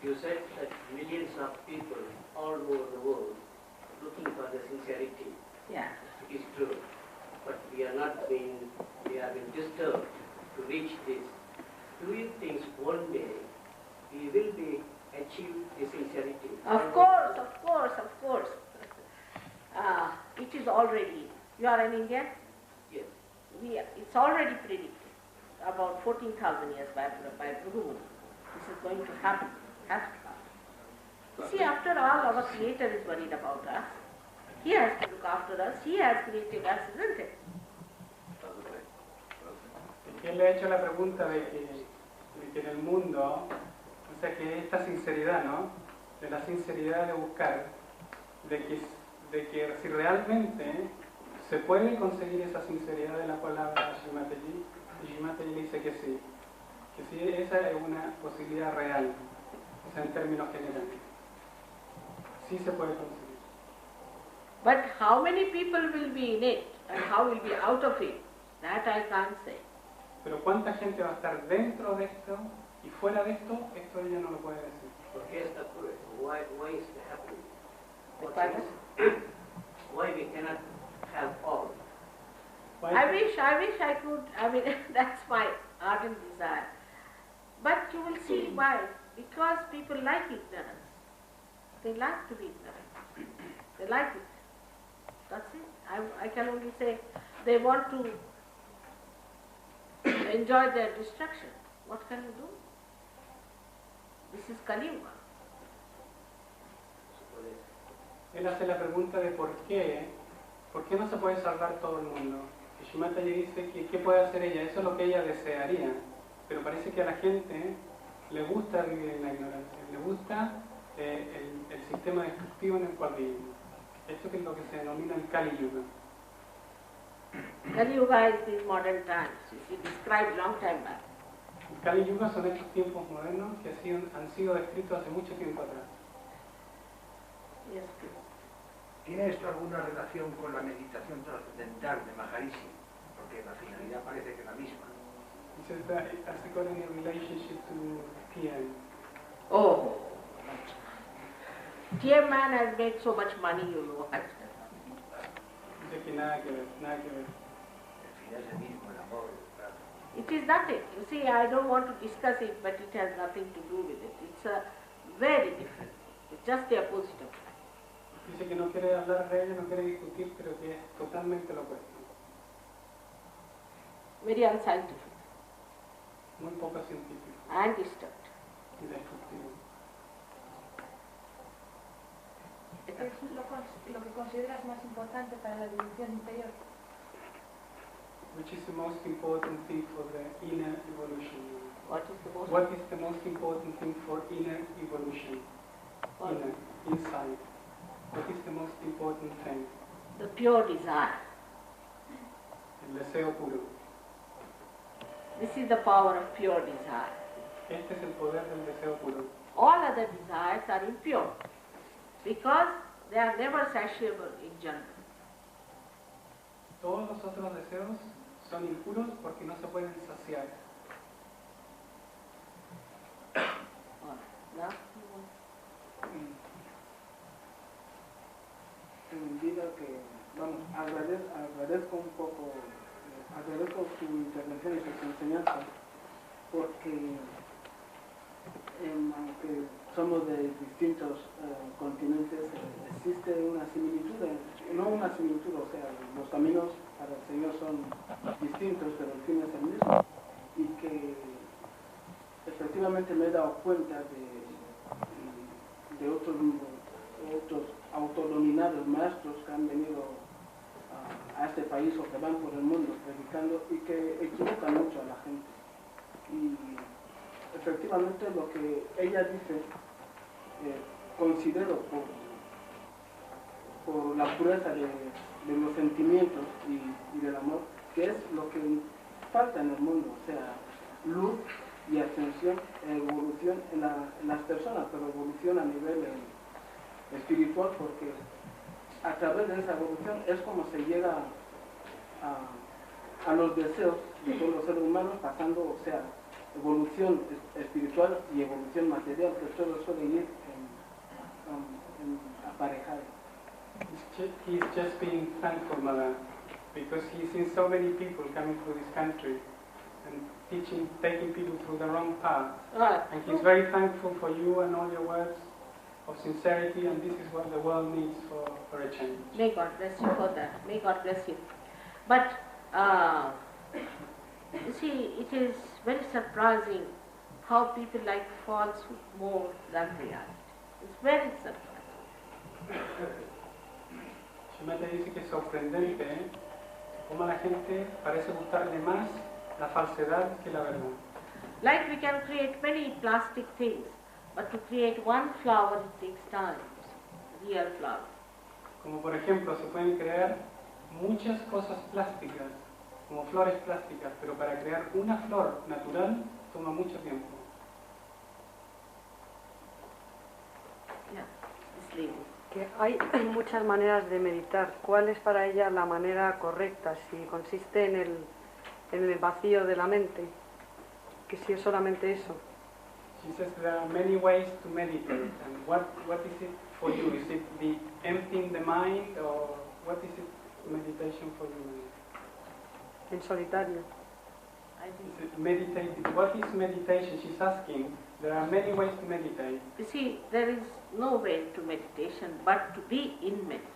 You said that millions of people all over the world looking for the sincerity. Yeah. It is true. But we have been disturbed to reach this. Do you think one day we will be achieve the sincerity? Of course, of course, of course. It is already. You are an Indian? Yes. It's already predicted. About 14,000 years by Bhrugu. This is going to happen. Has to happen. See, after all, our Creator is worried about us. He has to look after us. He has created us, isn't it? Él le ha hecho la pregunta de que en el mundo, o sea, que esta sinceridad, ¿no? De la sinceridad de buscar, de que si realmente se puede conseguir esa sinceridad de la cual habla Shrimataji, y Shrimataji le dice que sí esa es una posibilidad real, o sea, en términos generales. Sí se puede conseguir. But how many people will be in it and how will be out of it, that I can't say. Pero cuánta gente va a estar dentro de esto y fuera de esto ella no lo puede decir. ¿Por qué está ocurriendo? Why is it happening? The pardon? why we cannot have all? Why? I wish I could, I mean, that's my ardent desire. But you will see why. Because people like ignorance. They like to be ignorant. They like it. That's it. I can only say they want to enjoy their destruction. What can you do? This is Kali Yuga. Él hace la pregunta de por qué no se puede salvar todo el mundo. Y Shimata le dice que qué puede hacer ella, eso es lo que ella desearía. Pero parece que a la gente le gusta vivir en la ignorancia, le gusta el sistema destructivo en el cual vivimos. Esto que es lo que se denomina el Kali Yuga. Kali Yuga is in modern times. It is described long time back. El Kali Yuga son estos tiempos modernos que han sido descritos hace mucho tiempo atrás. Yes, please. ¿Tiene esto alguna relación con la meditación trascendental de Maharishi? Porque la finalidad parece que es la misma. He says that has it got any relationship to TM? Oh. TM man has made so much money, you know. Dice que nada que ver, nada que ver. El fin es el mismo, el amor, claro. It is nothing. You see, I don't want to discuss it, but it has nothing to do with it. It's very different. It's just the opposite of that. Dice que no quiere hablar de ello, no quiere discutir, pero que es totalmente lo opuesto. Very unscientific Muy poco científico and disturbed. y destructivo. ¿Qué es lo que consideras más importante para la evolución interior? Which is the most important thing for the inner evolution? What is the most What is the most important thing for inner evolution? Inner, inside. What is the most important thing? the pure desire. El deseo puro. This is the power of pure desire. Este es el poder del deseo puro. All other desires are impure because they are never satiable in general. Todos los otros deseos son impuros porque no se pueden saciar. No? En medida que, vamos, agradezco un poco, agradezco su intervención y sus enseñanzas, porque aunque somos de distintos continentes, existe una similitud, no una similitud, o sea, los caminos para el Señor son distintos, pero el fin es el mismo, y que efectivamente me he dado cuenta de otros autodenominados maestros que han venido a este país o que van por el mundo predicando y que equivocan mucho a la gente. Y efectivamente lo que ella dice, considero por la pureza de los sentimientos y del amor, que es lo que falta en el mundo, o sea, luz y ascensión, evolución en las personas, pero evolución a nivel espiritual, porque a través de esa evolución es como se llega a los deseos de todos los seres humanos, pasando, o sea, evolución espiritual y evolución material, que todo suele ir aparejado. He's just being thankful, Mother, because he's seen so many people coming through this country and taking people through the wrong path. And he's very thankful for you and all your words of sincerity, and this is what the world needs for a change. May God bless you for that. May God bless you. But, you see, it is very surprising how people like falsehood more than reality. It's very surprising. Shimata dice que es sorprendente cómo a la gente parece gustarle más la falsedad que la verdad. Like we can create many plastic things, but to create one flower it takes time, real flower. Como por ejemplo, se pueden crear muchas cosas plásticas, como flores plásticas, pero para crear una flor natural toma mucho tiempo. Yeah, it's leaving. Que hay muchas maneras de meditar. ¿Cuál es para ella la manera correcta? Si consiste en el vacío de la mente, que si es solamente eso. She says there are many ways to meditate, and what is it for you? Is it the emptying the mind, or what is it meditation for you? En solitario. I think. Is it meditative? What is meditation? She's asking. There are many ways to meditate. You see, there is no way to meditation but to be in meditation.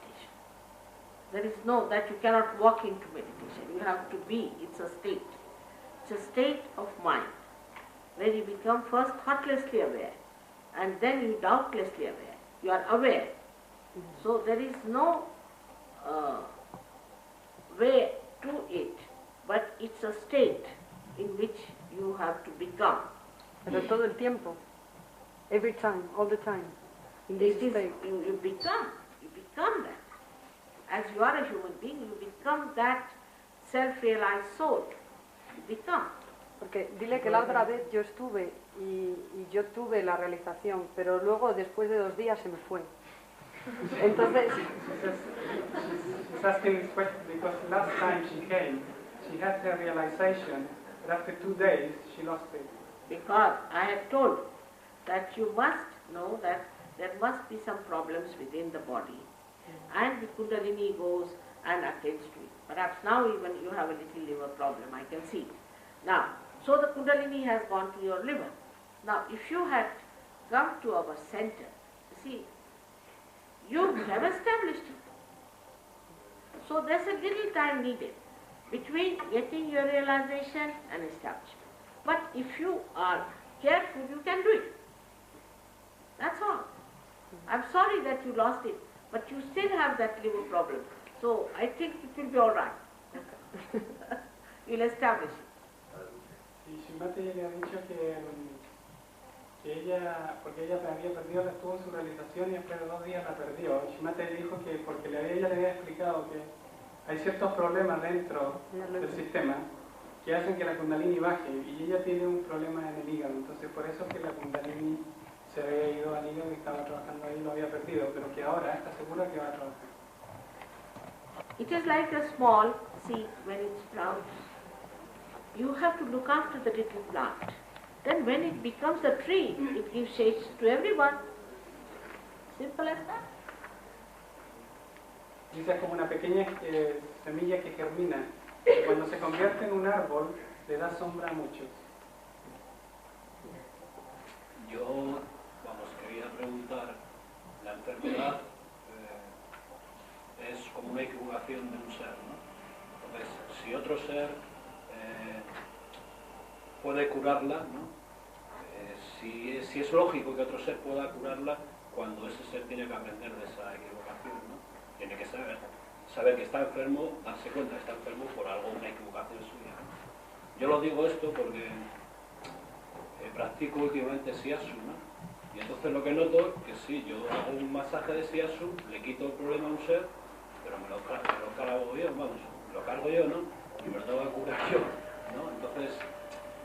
There is no, that you cannot walk into meditation. You have to be, it's a state. It's a state of mind where you become first thoughtlessly aware and then you doubtlessly aware. You are aware. So there is no way to it, but it's a state in which you have to become. Pero todo el tiempo. Every time, all the time. In this It is, state. you become that. As you are a human being, you become that self-realized soul. You become. Porque dile que la otra vez yo estuve y yo tuve la realización, pero luego después de 2 días se me fue. Entonces, She's asking this question because last time she came, she had the realization, but after 2 days she lost it. Because I have told that you must know that there must be some problems within the body. And the Kundalini goes and attends to it. Perhaps now even you have a little liver problem, I can see. Now, so the Kundalini has gone to your liver. Now, if you had come to our center, see, you have established it. So there's a little time needed between getting your realization and establishment. But if you are careful, you can do it. That's all. I'm sorry that you lost it, but you still have that liver problem. So I think it will be all right. You'll establish it. Y Shimate le ha dicho que ella, porque ella había perdido, estuvo en su realización y después de 2 días la perdió. Shimate le dijo que porque ella le había explicado que hay ciertos problemas dentro del sistema que hacen que la Kundalini baje y ella tiene un problema en el hígado, entonces por eso es que la Kundalini se había ido al hígado y estaba trabajando ahí y lo había perdido, pero que ahora está segura que va a trabajar. It is like a small seed when it sprouts. You have to look after the little plant. Then when it becomes a tree, it gives shades to everyone. Simple as that. Dice, es como una pequeña semilla que germina. Y cuando se convierte en un árbol, le da sombra a muchos. Yo, quería preguntar, la enfermedad es como una equivocación de un ser, ¿no? Entonces, si otro ser puede curarla, ¿no? Si es lógico que otro ser pueda curarla, cuando ese ser tiene que aprender de esa equivocación, ¿no? Tiene que saber que está enfermo, darse cuenta que está enfermo por algo, una equivocación suya. Yo lo digo esto porque practico últimamente Shiatsu, ¿no? Y entonces lo que noto es que sí, yo hago un masaje de Shiatsu, le quito el problema a un ser, pero me lo cargo yo, vamos, lo cargo yo, ¿no? Y me lo tengo que curar yo, ¿no? Entonces,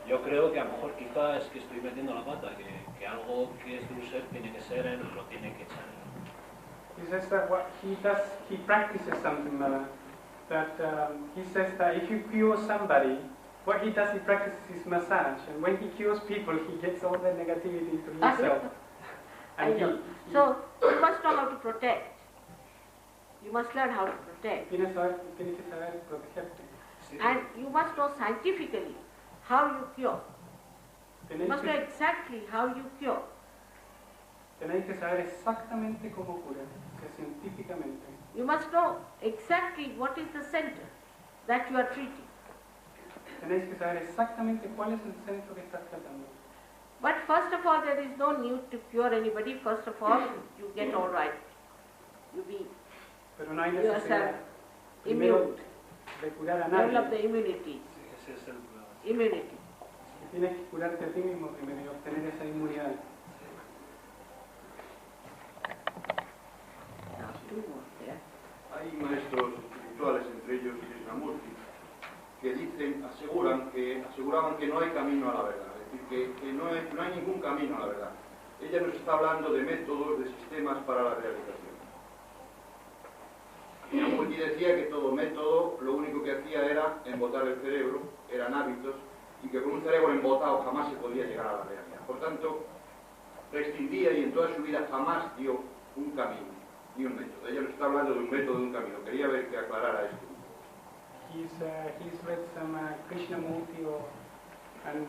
yo creo que a lo mejor quizás es que estoy metiendo la pata, que algo que es de un ser tiene que ser él, lo tiene que echar él. He says that what he does, he practices something he says that if you cure somebody, what he does, he practices his massage, and when he cures people, he gets all the negativity to himself. I know. So you must know how to protect. You must learn how to protect. Tienes que saber protegerte. And you must know scientifically how you cure. You must know exactly how you cure. Tenéis que saber exactamente cómo curar, o sea, científicamente. You must know exactly what is the center that you are treating. Tenéis que saber exactamente cuál es el centro que estás tratando. But first of all, there is no need to cure anybody. First of all, you get all right. You be Pero no hay yourself necesidad primero immune. de curar a nadie. Develop the immunity. Ese es el problema. Immunity. Tienes que curarte a ti mismo primero y obtener esa inmunidad. Now, 2 more there. Hay maestros espirituales, entre ellos Krishnamurti, que aseguraban que no hay camino a la verdad, es decir, que no hay ningún camino a la verdad. Ella nos está hablando de métodos, de sistemas para la realización. Krishnamurti decía que todo método lo único que hacía era embotar el cerebro, eran hábitos, y que con un cerebro embotado jamás se podía llegar a la realidad. Por tanto, prescindía y en toda su vida jamás dio un camino. ni un método. Ella nos está hablando de un método, de un camino. Quería ver que aclarara esto. He's read some Krishnamurti and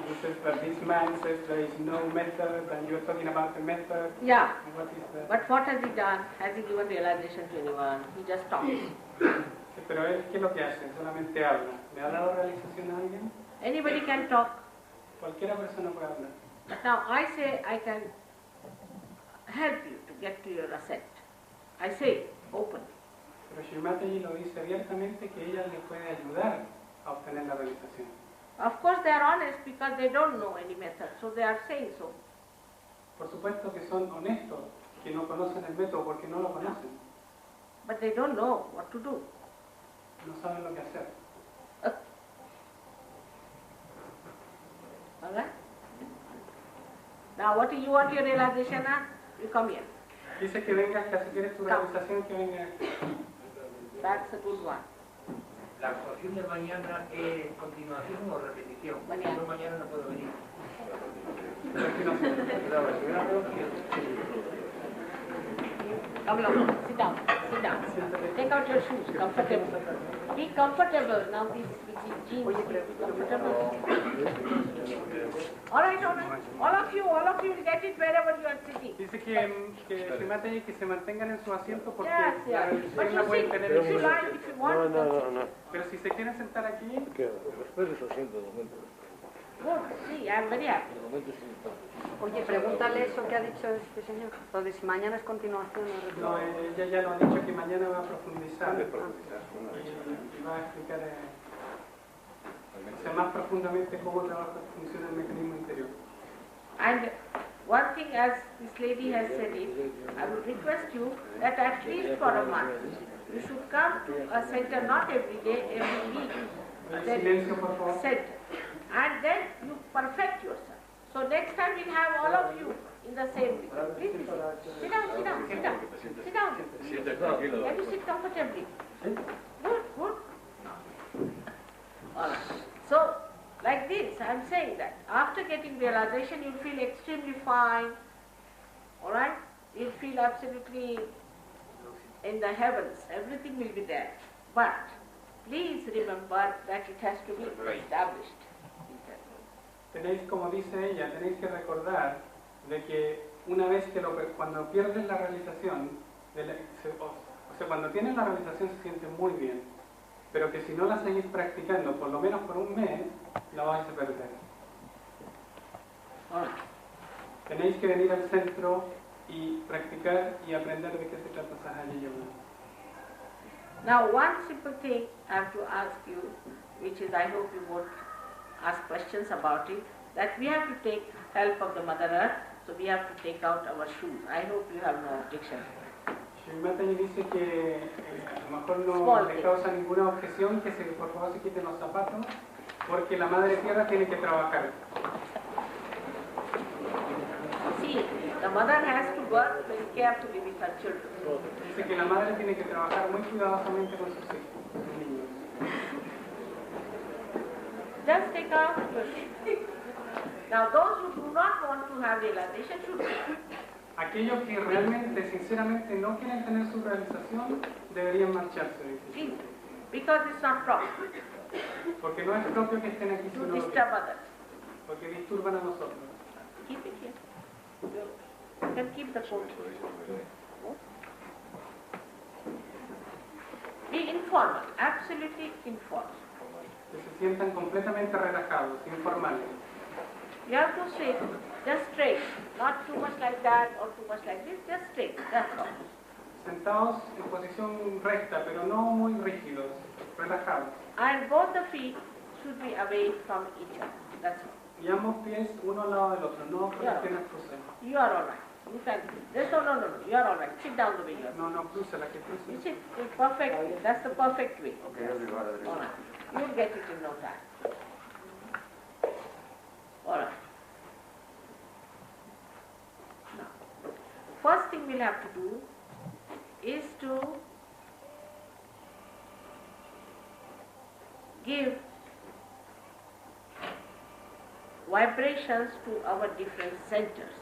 he says that this man says there is no method and you're talking about the method. Yeah. And what is the... But what has he done? Has he given realization to anyone? He just talks. Sí, pero él, ¿qué es lo que hace? Solamente habla. ¿Le ha dado realización a alguien? Anybody can talk. Cualquiera persona puede hablar. But now I say I can help you to get to your ascent. I say open. Pero Srimataji lo dice abiertamente que ella le puede ayudar a obtener la realización. Of course they are honest because they don't know any method, so they are saying so. Por supuesto que son honestos, que no conocen el método porque no lo conocen. But they don't know what to do. No saben lo que hacer. Alright? Now what do you want your realization at? You come here. Dice que vengas, que si quieres tu realización, que venga aquí. That's a good one. La actuación de mañana es continuación o repetición. Mañana. Yo mañana no puedo venir. Come along, sit down, sit down. Take out your shoes, comfortable. Be comfortable. Now these jeans, comfortable. All right. All of you will get it wherever you are sitting. Dice que Srimataji que se mantengan en su asiento porque Yes, la yes. But realización la you pueden see, tener if en you su like, if you want, No. Pero si se quieren sentar aquí, Espere su asiento de momento. good. See, I am very happy. De momento sí está. Oye, pregúntale eso que ha dicho este señor. Lo de si mañana es continuación o repetición. no, ella ya lo ha dicho que mañana va a profundizar y va a explicar más profundamente cómo trabaja, funciona el mecanismo interior. And one thing, as this lady has said it, I would request you that at least for a month, you should come to a center, not every day, every week. Silencio, por favor. Center. And then you perfect yourself. So next time we'll have all of you in the same week. Please sit down. Sit down. Can you sit comfortably? Good. All right. So, like this, I'm saying that after getting realization, you'll feel extremely fine. All right? You'll feel absolutely in the heavens. Everything will be there. But please remember that it has to be established. Tenéis, como dice ella, tenéis que recordar de que una vez que cuando pierdes la realización, o sea, cuando tienes la realización se siente muy bien, pero que si no la seguís practicando, por lo menos por un mes, la vais a perder. Tenéis que venir al centro y practicar y aprender de qué se trata Sahaja Yoga. Now, one simple thing I have to ask you, which is I hope you won't ask questions about it, that we have to take help of the Mother Earth, so we have to take out our shoes. I hope you have no objection. Srimataji dice que a lo mejor no le causa ninguna objeción que por favor se quiten los zapatos, porque la Madre Tierra tiene que trabajar. See, the mother has to work very carefully with her children. Dice que la madre tiene que trabajar muy cuidadosamente con sus hijos, sus niños. Just take out your shoes. Now, those who do not want to have realization should Aquellos que realmente, sinceramente, no quieren tener su realización, deberían marcharse. leave, because it's not proper. Porque no es propio que estén aquí, To sino disturb others. porque disturban a nosotros. Keep it here. You can keep the coat. Be informal, absolutely informal. Que se sientan completamente relajados, informales. You have to sit just straight, not too much like that or too much like this, just straight, that's all. Sentados en posición recta, pero no muy rígidos, relajados. And both the feet should be away from each other, that's all. Y ambos pies uno al lado del otro, no con las piernas cruzadas. You are all right. You can, no, you are all right. Sit down the way you are. No, cruza la que cruza. You sit perfectly, that's the perfect way. All right. You'll get it in no time. All right. Now, first thing we'll have to do is to give vibrations to our different centers.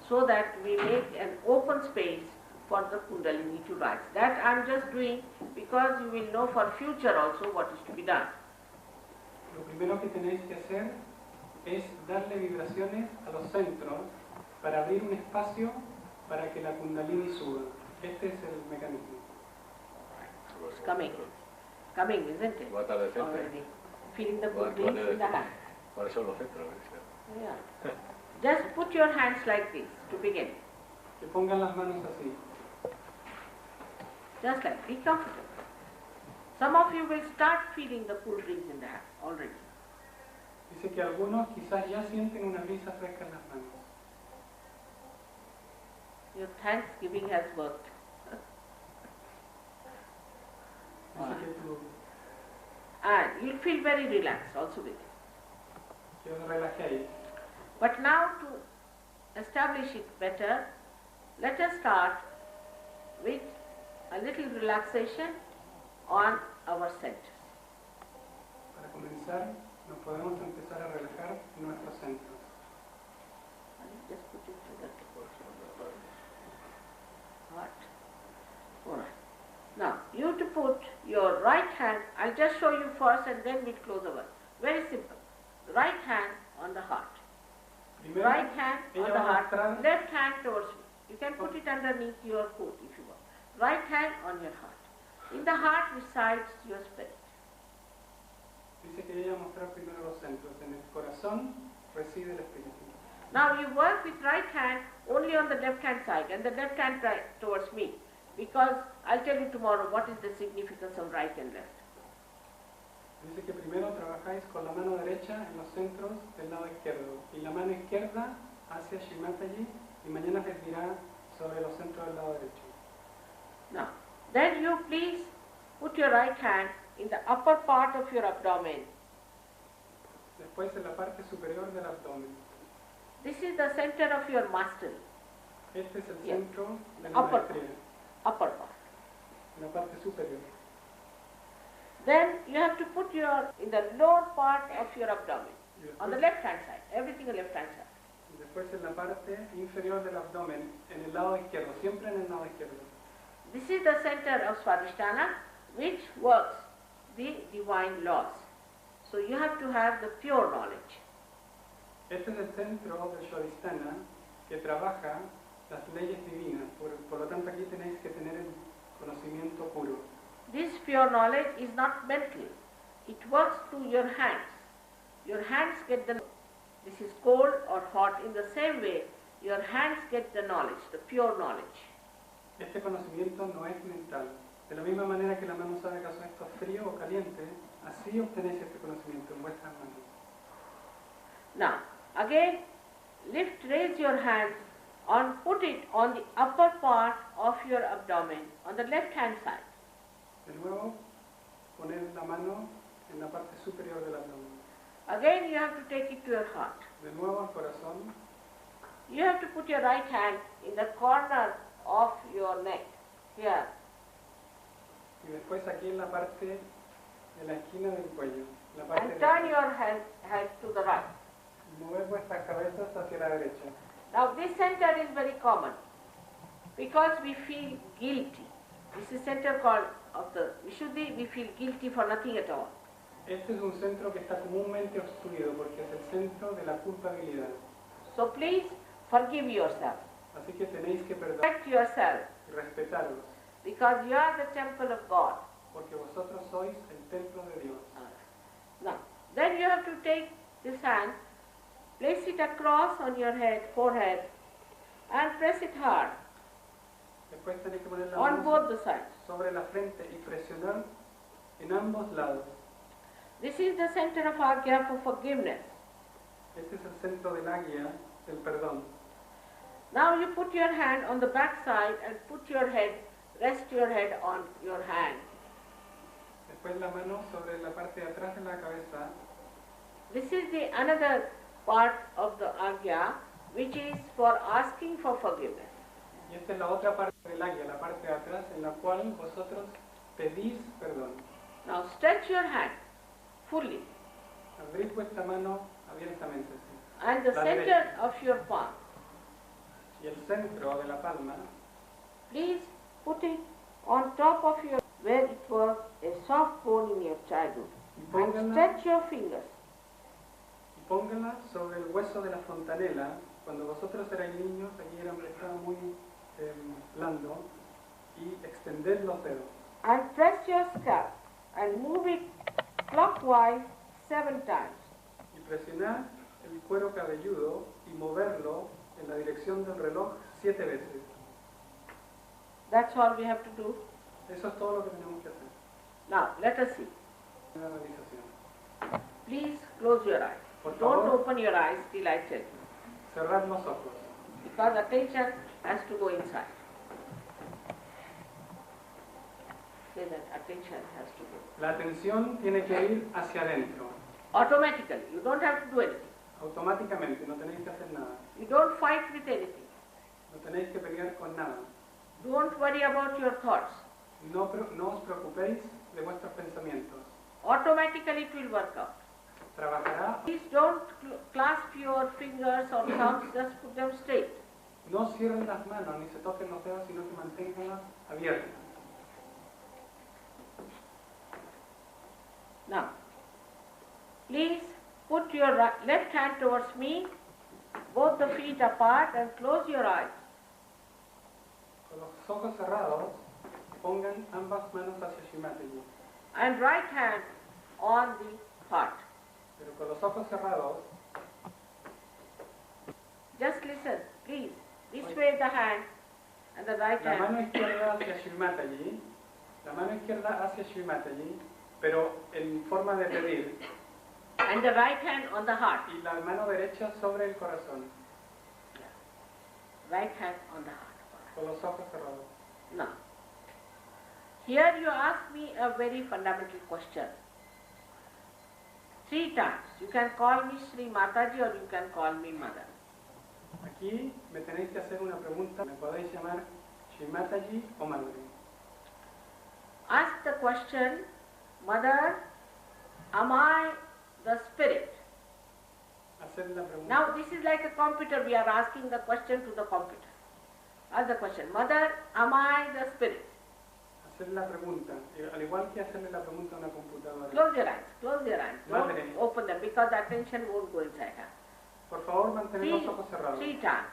so that we make an open space for the Kundalini to rise. That I am just doing because you will know for future also what is to be done. Lo primero que tenéis que hacer es darle vibraciones a los centros para abrir un espacio para que la Kundalini suba. Este es el mecanismo. It's coming, isn't it? Already. Feeling the good things in the hand. ¿Cuáles son los centros? Yeah. Just put your hands like this to begin. Que pongan las manos así. Just like, be comfortable. Some of you will start feeling the cool breeze in the hand already. Dice que algunos quizás ya sienten una brisa fresca en las manos. Your thanksgiving has worked. Dice que tú, And you'll feel very relaxed also with it. que os relajéis. But now to establish it better, let us start with a little relaxation on our centers. Para comenzar, nos podemos empezar a relajar en nuestros centros. Just put it to the heart. All right. Now, you to put your right hand, I'll just show you first and then we'll close our. Very simple. Right hand on the heart. Primero, Right hand on ella the va a heart, mostrar, left hand towards me. You can put it underneath your coat if you want. Right hand on your heart. In the heart resides your spirit. dice que ella va a mostrar primero los centros. En el corazón reside el espíritu. Now you work with right hand only on the left hand side and the left hand towards me, because I'll tell you tomorrow what is the significance of right and left. Dice que primero trabajáis con la mano derecha en los centros del lado izquierdo y la mano izquierda hacia Shimataji y mañana les dirá sobre los centros del lado derecho. Now, then you please put your right hand in the upper part of your abdomen. Después en la parte superior del abdomen. This is the center of your mastery, Este es el Yes. centro de la Upper maestría, upper part. la parte superior. Then you have to put your in the lower part of your abdomen, Y on the después, left hand side, everything on the left hand side. y después en la parte inferior del abdomen, en el lado izquierdo, siempre en el lado izquierdo. This is the center of Swadhisthana, which works the divine laws. So you have to have the pure knowledge. Este es el centro del Swadhisthana que trabaja las leyes divinas, por lo tanto aquí tenéis que tener el conocimiento puro. This pure knowledge is not mental. It works through your hands. Your hands get the this is cold or hot. In the same way, your hands get the knowledge, the pure knowledge. Este conocimiento no es mental. De la misma manera que la mano sabe acaso esto es frío o caliente, así obtenéis este conocimiento en vuestras manos. Now, again, raise your hands and put it on the upper part of your abdomen, on the left hand side. De nuevo, poned la mano en la parte superior del abdomen. Again, you have to take it to your heart. De nuevo al corazón. You have to put your right hand in the corner of your neck, here. Y después aquí en la parte de la esquina del cuello. La parte And derecha. turn your head to the right. Mover vuestras cabezas hacia la derecha. Now this center is very common because we feel guilty. This is center called of the Vishuddhi, we feel guilty for nothing at all. Este es un centro que está comúnmente obstruido porque es el centro de la culpabilidad. So please forgive yourself. Así que tenéis que perdonar Respect yourself y respetaros, because you are the temple of God. porque vosotros sois el templo de Dios. Now, then you have to take this hand, place it across on your head, forehead, and press it hard Después tenéis que poner la on mano both the sides. sobre la frente y presionar en ambos lados. This is the center of Agya for forgiveness. Este es el centro del águila del perdón. Now you put your hand on the back side and put your head, rest your head on your hand. Después la mano sobre la parte de atrás de la cabeza. This is the another part of the Agya which is for asking for forgiveness. Y esta es la otra parte del águila, la parte de atrás, en la cual vosotros pedís perdón. Now stretch your hand fully Abrid vuestra mano abiertamente. and the La center derecha. of your palm. y el centro de la palma, please put it on top of your, where it was a soft bone in your childhood, and stretch your fingers. y póngala sobre el hueso de la fontanela. Cuando vosotros erais niños, allí estaba muy blando, y extended los dedos. And press your scalp and move it clockwise 7 times. Y presionar el cuero cabelludo y moverlo en la dirección del reloj 7 veces. That's all we have to do. Eso es todo lo que tenemos que hacer. Now, let us see. Una realización. Please close your eyes. Por Don't favor, open your eyes till I tell you, cerrad los ojos. because attention has to go inside. Say that attention has to go. La atención tiene que ir hacia adentro. Automatically. You don't have to do anything. Automáticamente, no tenéis que hacer nada. You don't fight with anything. No tenéis que pelear con nada. Don't worry about your thoughts. No os preocupéis de vuestros pensamientos. Automatically it will work out. Trabajará. Please don't clasp your fingers or thumbs, just put them straight. No cierren las manos ni se toquen los dedos, sino que manténganlas abiertas. Now, please put your left hand towards me, both the feet apart, and close your eyes. Con los ojos cerrados, pongan ambas manos hacia Shimataji. And right hand on the heart. Pero con los ojos cerrados, just listen, please. This way the hand and the right la mano hand. izquierda hacia Shimataji, la mano izquierda hacia Shimataji, pero en forma de pedir. And the right hand on the heart. Y la mano derecha sobre el corazón. Right hand on the heart. Con los ojos cerrados. Now, here you ask me a very fundamental question. 3 times. You can call me Sri Mataji or you can call me Mother. Aquí me tenéis que hacer una pregunta. Me podéis llamar Shimataji o Madre. Ask the question, Mother, am I the spirit? Hacer la pregunta. Now this is like a computer. We are asking the question to the computer. Ask the question, Mother, am I the spirit? Hacer la pregunta, al igual que hacerle la pregunta a una computadora. Close your eyes, close your eyes. Don't Madre. open them because attention won't go inside her. Por favor, mantened los ojos cerrados. 3 times.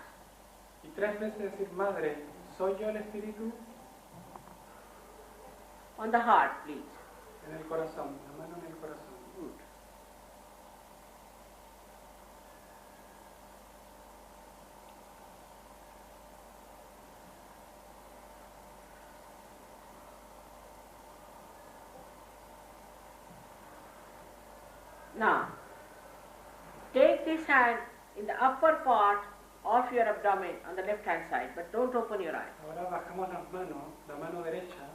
Y 3 veces decir, Madre, ¿soy yo el espíritu? On the heart, please. En el corazón, la mano en el corazón. Good. Now, take this hand in the upper part of your abdomen on the left hand side, but don't open your eyes. Ahora bajamos las manos, la mano derecha,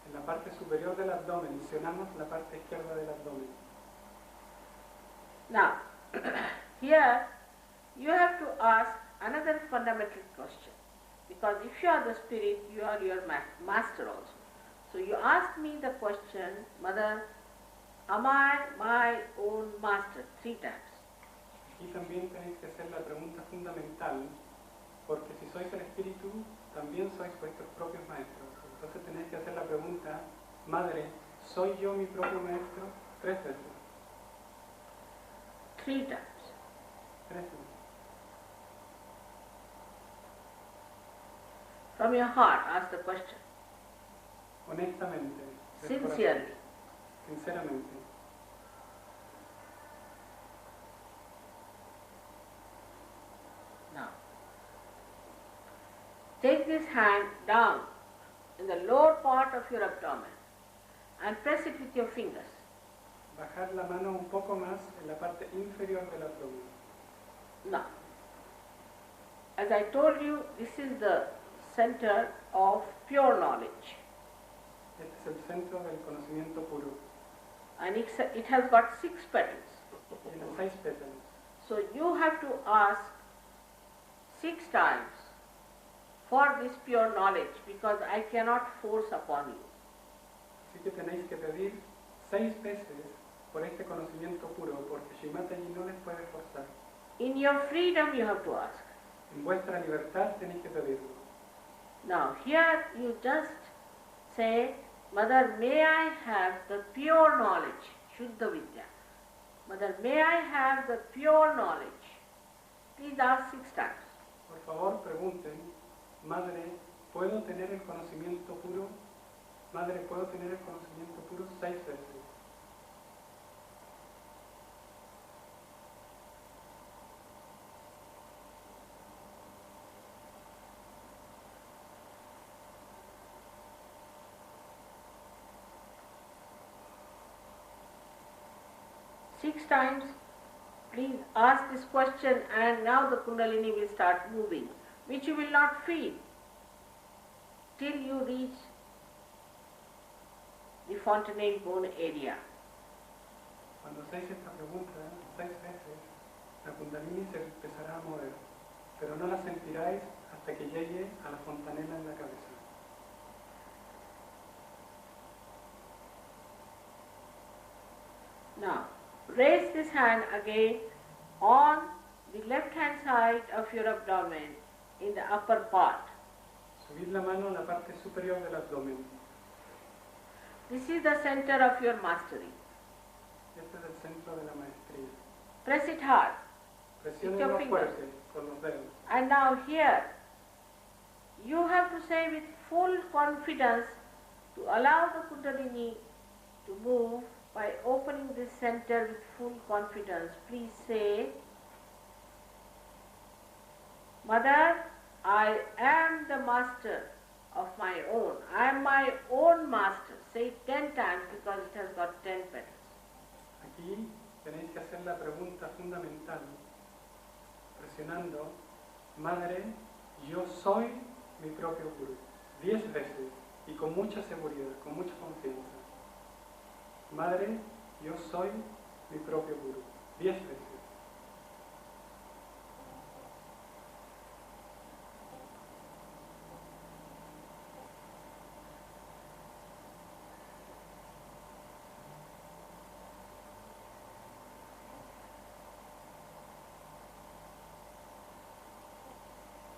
en la parte superior del abdomen, y presionamos la parte izquierda del abdomen. Now, here you have to ask another fundamental question, because if you are the spirit, you are your master also. So you ask me the question, Mother, am I my own master? 3 times. Aquí también tenéis que hacer la pregunta fundamental, porque si sois el espíritu, también sois vuestros propios maestros. Entonces tenéis que hacer la pregunta, Madre, ¿soy yo mi propio maestro? 3 veces. 3 times. 3 veces. From your heart, ask the question. Honestamente. del Sincerely. corazón. Sinceramente. Now, take this hand down in the lower part of your abdomen and press it with your fingers. Bajar la mano un poco más en la parte inferior del abdomen. Now, as I told you, this is the center of pure knowledge. Este es el centro del conocimiento puro. And it has got 6 petals. Tiene 6 pétalos. So you have to ask 6 times for this pure knowledge, because I cannot force upon you. Así que tenéis que pedir 6 veces por este conocimiento puro, porque Shimataji no les puede forzar. In your freedom you have to ask. En vuestra libertad tenéis que pedirlo. Now here you just say, Mother, may I have the pure knowledge, Shuddha Vidya. Mother, may I have the pure knowledge. Please ask 6 times. Por favor, pregunten, Madre, ¿puedo tener el conocimiento puro? Madre, ¿puedo tener el conocimiento puro? 6 veces. Six times, please ask this question, and now the Kundalini will start moving, which you will not feel till you reach the fontanelle bone area. Cuando hacéis esta pregunta 6 veces, la Kundalini se empezará a mover, pero no la sentiráis hasta que llegue a la fontanela en la cabeza. Now, raise this hand again on the left hand side of your abdomen in the upper part. Subid la mano en la parte superior del abdomen. This is the center of your mastery. Este es el centro de la maestría. Press it hard. Presiónenlo fuerte con los dedos. And now here, you have to say with full confidence to allow the Kundalini to move by opening this center with full confidence. Please say, Mother, I am the master of my own. I am my own master. Say it 10 times because it has got 10 petals. Aquí tenéis que hacer la pregunta fundamental, presionando, Madre, yo soy mi propio gurú. 10 veces y con mucha seguridad, con mucha confianza. Madre, yo soy mi propio gurú. 10 veces.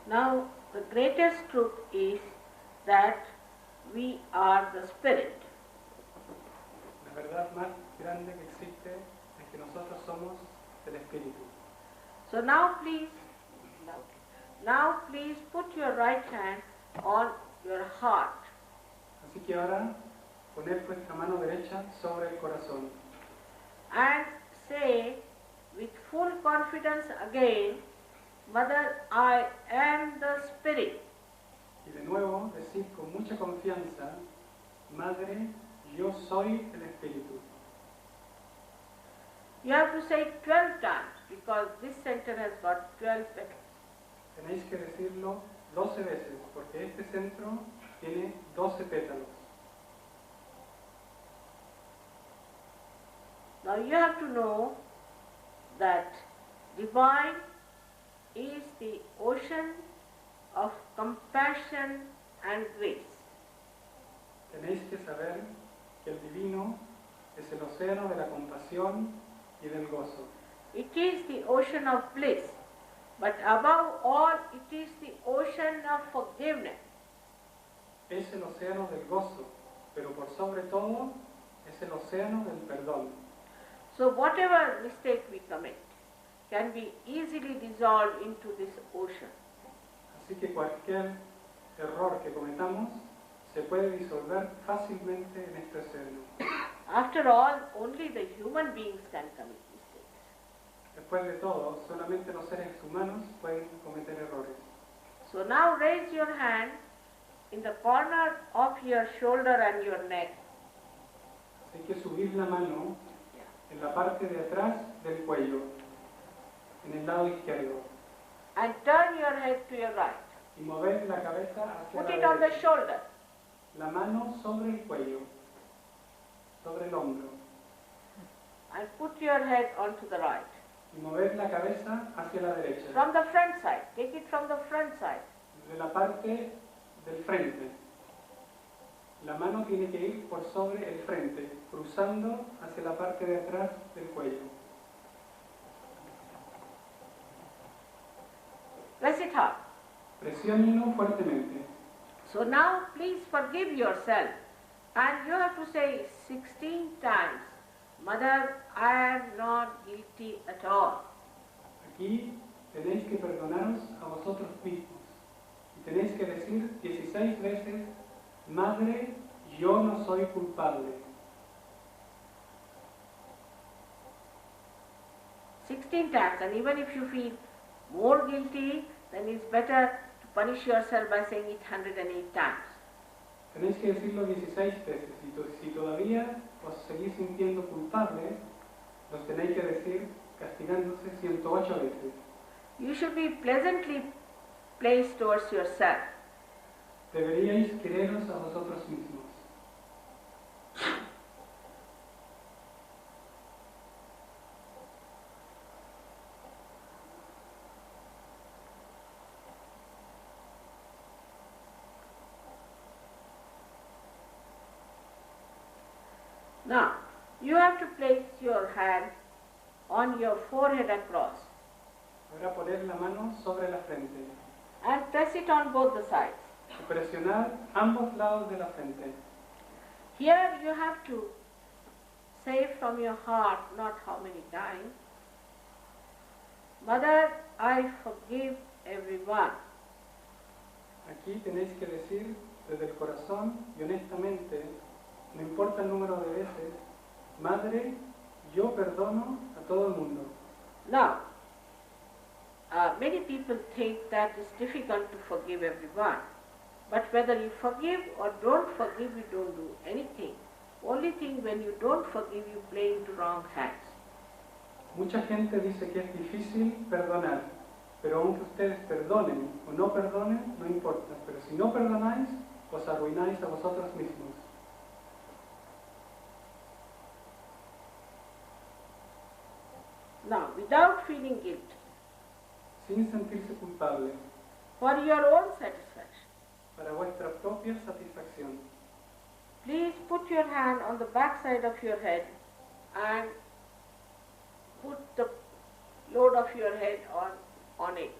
Now, the greatest truth is that we are the spirit. La verdad más grande que existe es que nosotros somos el espíritu. So now please put your right hand on your heart. Así que ahora poned vuestra mano derecha sobre el corazón. And say with full confidence again, Mother, I am the spirit. Y de nuevo decid con mucha confianza, Madre, yo soy el espíritu. You have to say it 12 times because this center has got 12 petals. Tenéis que decirlo 12 veces porque este centro tiene 12 pétalos. Now you have to know that divine is the ocean of compassion and grace. Tenéis que saber que el divino es el océano de la compasión y del gozo. It is the ocean of bliss, but above all it is the ocean of forgiveness. Es el océano del gozo, pero por sobre todo es el océano del perdón. So whatever mistake we commit can be easily dissolved into this ocean. Así que cualquier error que cometamos se puede disolver fácilmente en este océano. After all, only the human beings can commit mistakes. Después de todo, solamente los seres humanos pueden cometer errores. So now raise your hand in the corner of your shoulder and your neck. Así que subir la mano en la parte de atrás del cuello, en el lado izquierdo. And turn your head to your right. Y mover la cabeza hacia Put la it on the derecha. shoulder. La mano sobre el cuello, sobre el hombro. And put your head onto the right. Y mover la cabeza hacia la derecha. From the front side. Take it from the front side. De la parte del frente. La mano tiene que ir por sobre el frente, cruzando hacia la parte de atrás del cuello. Press it it hard. Presiónenlo fuertemente. So now please forgive yourself. And you have to say 16 times, Mother, I am not guilty at all. Aquí tenéis que perdonaros a vosotros mismos. Y tenéis que decir 16 veces, Madre, yo no soy culpable. 16 times, and even if you feel more guilty, then it's better to punish yourself by saying it 108 times. Tenéis que decirlo 16 veces. Y si todavía os seguís sintiendo culpables, los tenéis que decir castigándose 108 veces. You should be pleasantly placed towards yourself. Deberíais quereros a vosotros mismos. Now, you have to place your hand on your forehead and cross. Ahora poner la mano sobre la frente And press it on both the sides. y presionar ambos lados de la frente. Here you have to say from your heart, not how many times, Mother, I forgive everyone. Aquí tenéis que decir desde el corazón y honestamente, no importa el número de veces, Madre, yo perdono a todo el mundo. Now, many people think that it's difficult to forgive everyone. But whether you forgive or don't forgive, you don't do anything. Only thing, when you don't forgive, you play into wrong hands. Mucha gente dice que es difícil perdonar, pero aunque ustedes perdonen o no perdonen, no importa. Pero si no perdonáis, os arruináis a vosotros mismos. Now, without feeling guilt, Sin sentirse culpable, for your own satisfaction, para vuestra propia satisfacción, please put your hand on the back side of your head and put the load of your head on it.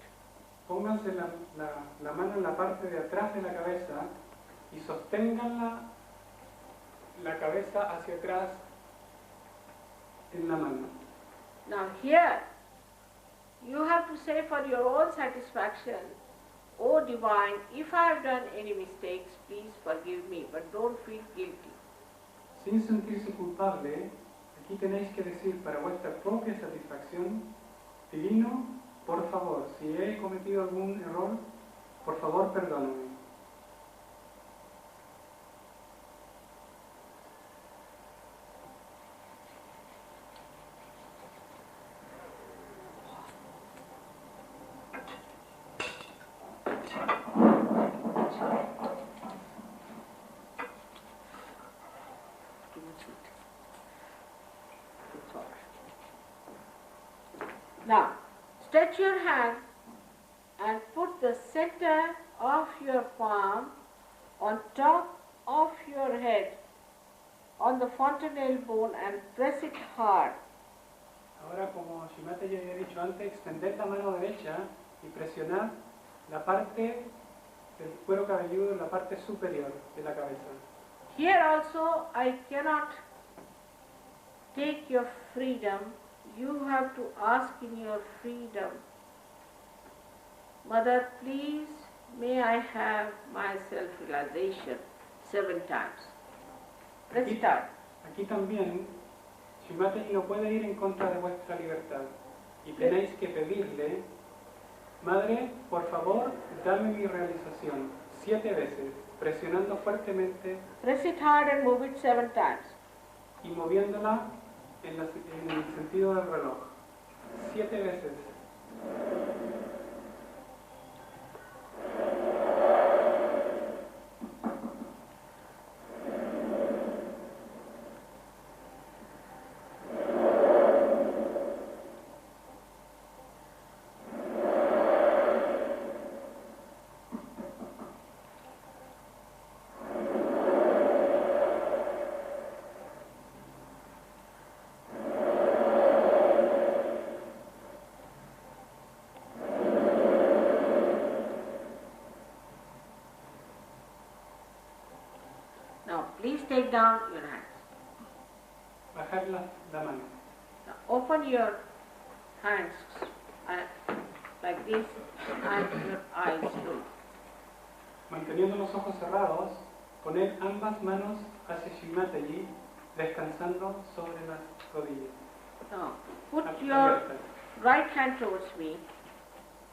pónganse la mano en la parte de atrás de la cabeza y sosténganla la cabeza hacia atrás en la mano. Now here, you have to say for your own satisfaction, O Divine, if I have done any mistakes, please forgive me, but don't feel guilty. Sin sentirse culpable, aquí tenéis que decir para vuestra propia satisfacción, Divino, por favor, si he cometido algún error, por favor perdóname. Now, stretch your hand and put the center of your palm on top of your head on the fontanelle bone and press it hard. Ahora, como Shimate ya había dicho antes, extended la mano derecha y presionad la parte del cuero cabelludo en la parte superior de la cabeza. Here also, I cannot take your freedom. You have to ask in your freedom, Mother, please, may I have my self-realization 7 times. Press it hard. Aquí también, Shimate no puede ir en contra de vuestra libertad y tenéis que pedirle, Madre, por favor, dame mi realización 7 veces, presionando fuertemente. Press it hard and move it 7 times. Y moviéndola en el sentido del reloj. 7 veces. take down your hands. Bajar la mano. Now open your hands like this and your eyes closed. Manteniendo los ojos cerrados, poner ambas manos hacia Shimataji, descansando sobre las rodillas. Now put your right hand towards me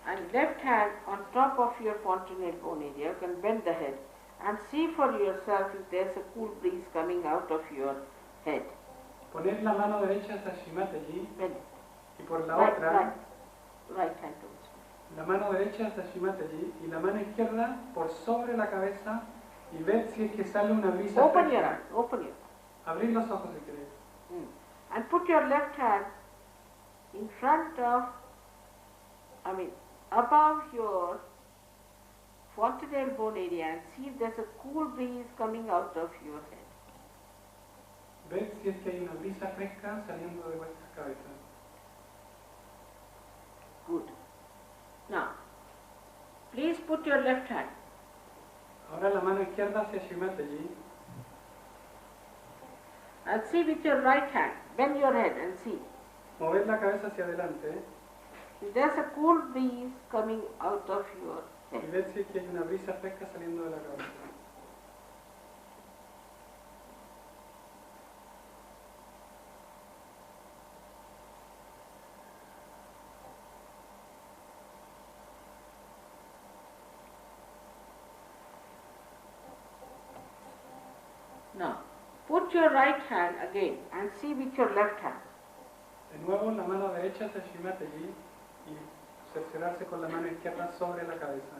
and left hand on top of your fontanelle bone area. You can bend the head and see for yourself if there's a cool breeze coming out of your head. Poner la mano derecha hacia Shimataji y por la Right otra, hand towards me. la mano derecha hacia Shimataji y la mano izquierda por sobre la cabeza y ver si es que sale una brisa. Open your eyes, open your eyes. Abrir los ojos si queréis. And put your left hand in front of, above your fontanelle bone area and see if there's a cool breeze coming out of your head. Ver si es que hay una brisa fresca saliendo de vuestras cabezas. Good. Now, please put your left hand. Ahora la mano izquierda hacia Shimataji. And see with your right hand. Bend your head and see. Mover la cabeza hacia adelante. If there's a cool breeze coming out of your y ver si es que hay una brisa fresca saliendo de la cabeza. Now, put your right hand again and see with your left hand. De nuevo la mano derecha hacia Shimataji y cerciorarse con la mano izquierda sobre la cabeza.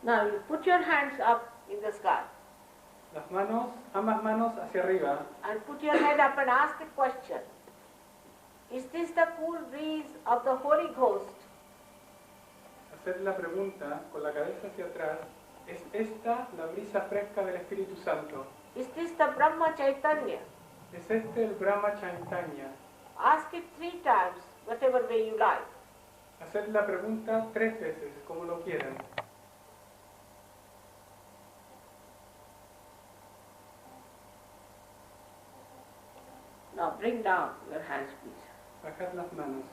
Now you put your hands up in the sky. Las manos, ambas manos hacia arriba. And put your head up and ask a question. Is this the cool breeze of the Holy Ghost? Hacer la pregunta con la cabeza hacia atrás. ¿Es esta la brisa fresca del Espíritu Santo? Is this the Brahma Chaitanya? ¿Es este el Brahma Chaitanya? Ask it 3 times, whatever way you like. Hacer la pregunta 3 veces, como lo quieran. Now bring down your hands, please. Bajad las manos.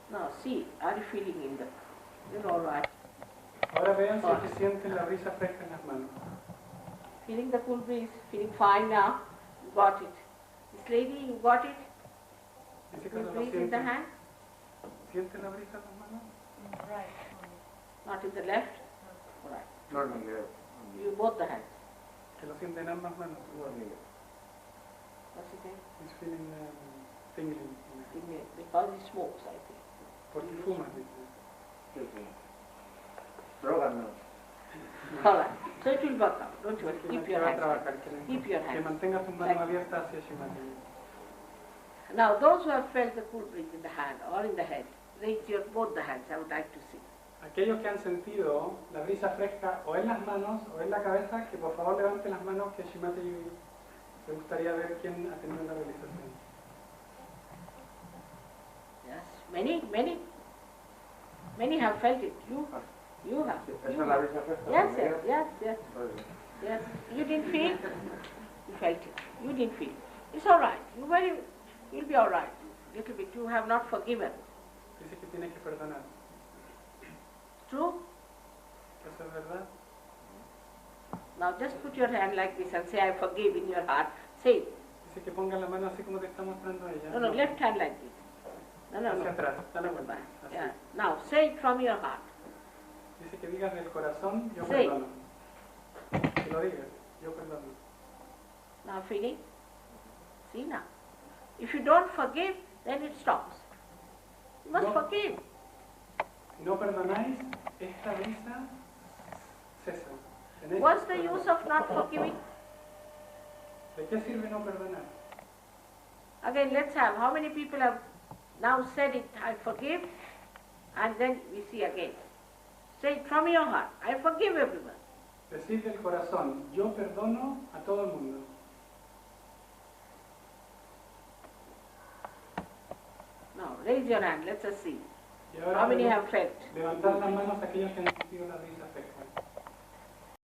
Now see, are you feeling in the... You're all right. Ahora vean si se sienten la brisa fresca en las manos. Feeling the cool breeze, feeling fine now. You got it. This lady, you got it? Cool breeze in the hand? ¿Siente la brisa en las manos? Right. Not in the left? All right. No, no, no. You both the hands. Que lo sienten en ambas manos. What's he saying? He's feeling tingling. Tingling. Because he smokes, I think. Porque fuma, dice. Sí, sí. Droga no. All right. So it will work out. Don't worry. Keep your hands. Keep your Que hands. mantenga tus manos abiertas hacia Shimataji. Now those who have felt the cool breeze in the hand or in the head, raise your both the hands. I would like to see. Aquellos que han sentido la brisa fresca o en las manos o en la cabeza, que por favor levanten las manos, que Shimataji me gustaría ver quién ha tenido la realización. Yes, many have felt it. You have. ¿Esa es la brisa fresca? Yes. You didn't feel? You felt it. You didn't feel. It's all right. You'll be all right. Little bit. You have not forgiven. Dice que tiene que perdonar. True? ¿Eso es verdad? Now just put your hand like this and say, I forgive in your heart. Say it. Dice que ponga la mano así como te está mostrando ella. No, left hand like this. No. Hacia atrás, dale vuelta. Yeah. Now say it from your heart. Dice que digas del corazón, yo Say. perdono. Que lo digas, yo perdono. Now feeling? See now. If you don't forgive, then it stops. You must forgive. Si no perdonáis, esta brisa cesa. What's the use of not forgiving? ¿De qué sirve no perdonar? Again, let's have, how many people have now said it, I forgive, and then we see again. Say it from your heart, I forgive everyone. Decid del corazón, yo perdono a todo el mundo. Now, raise your hand, let's us see. Y ahora How many have felt? Levantad las manos aquellos que han sentido la brisa fresca.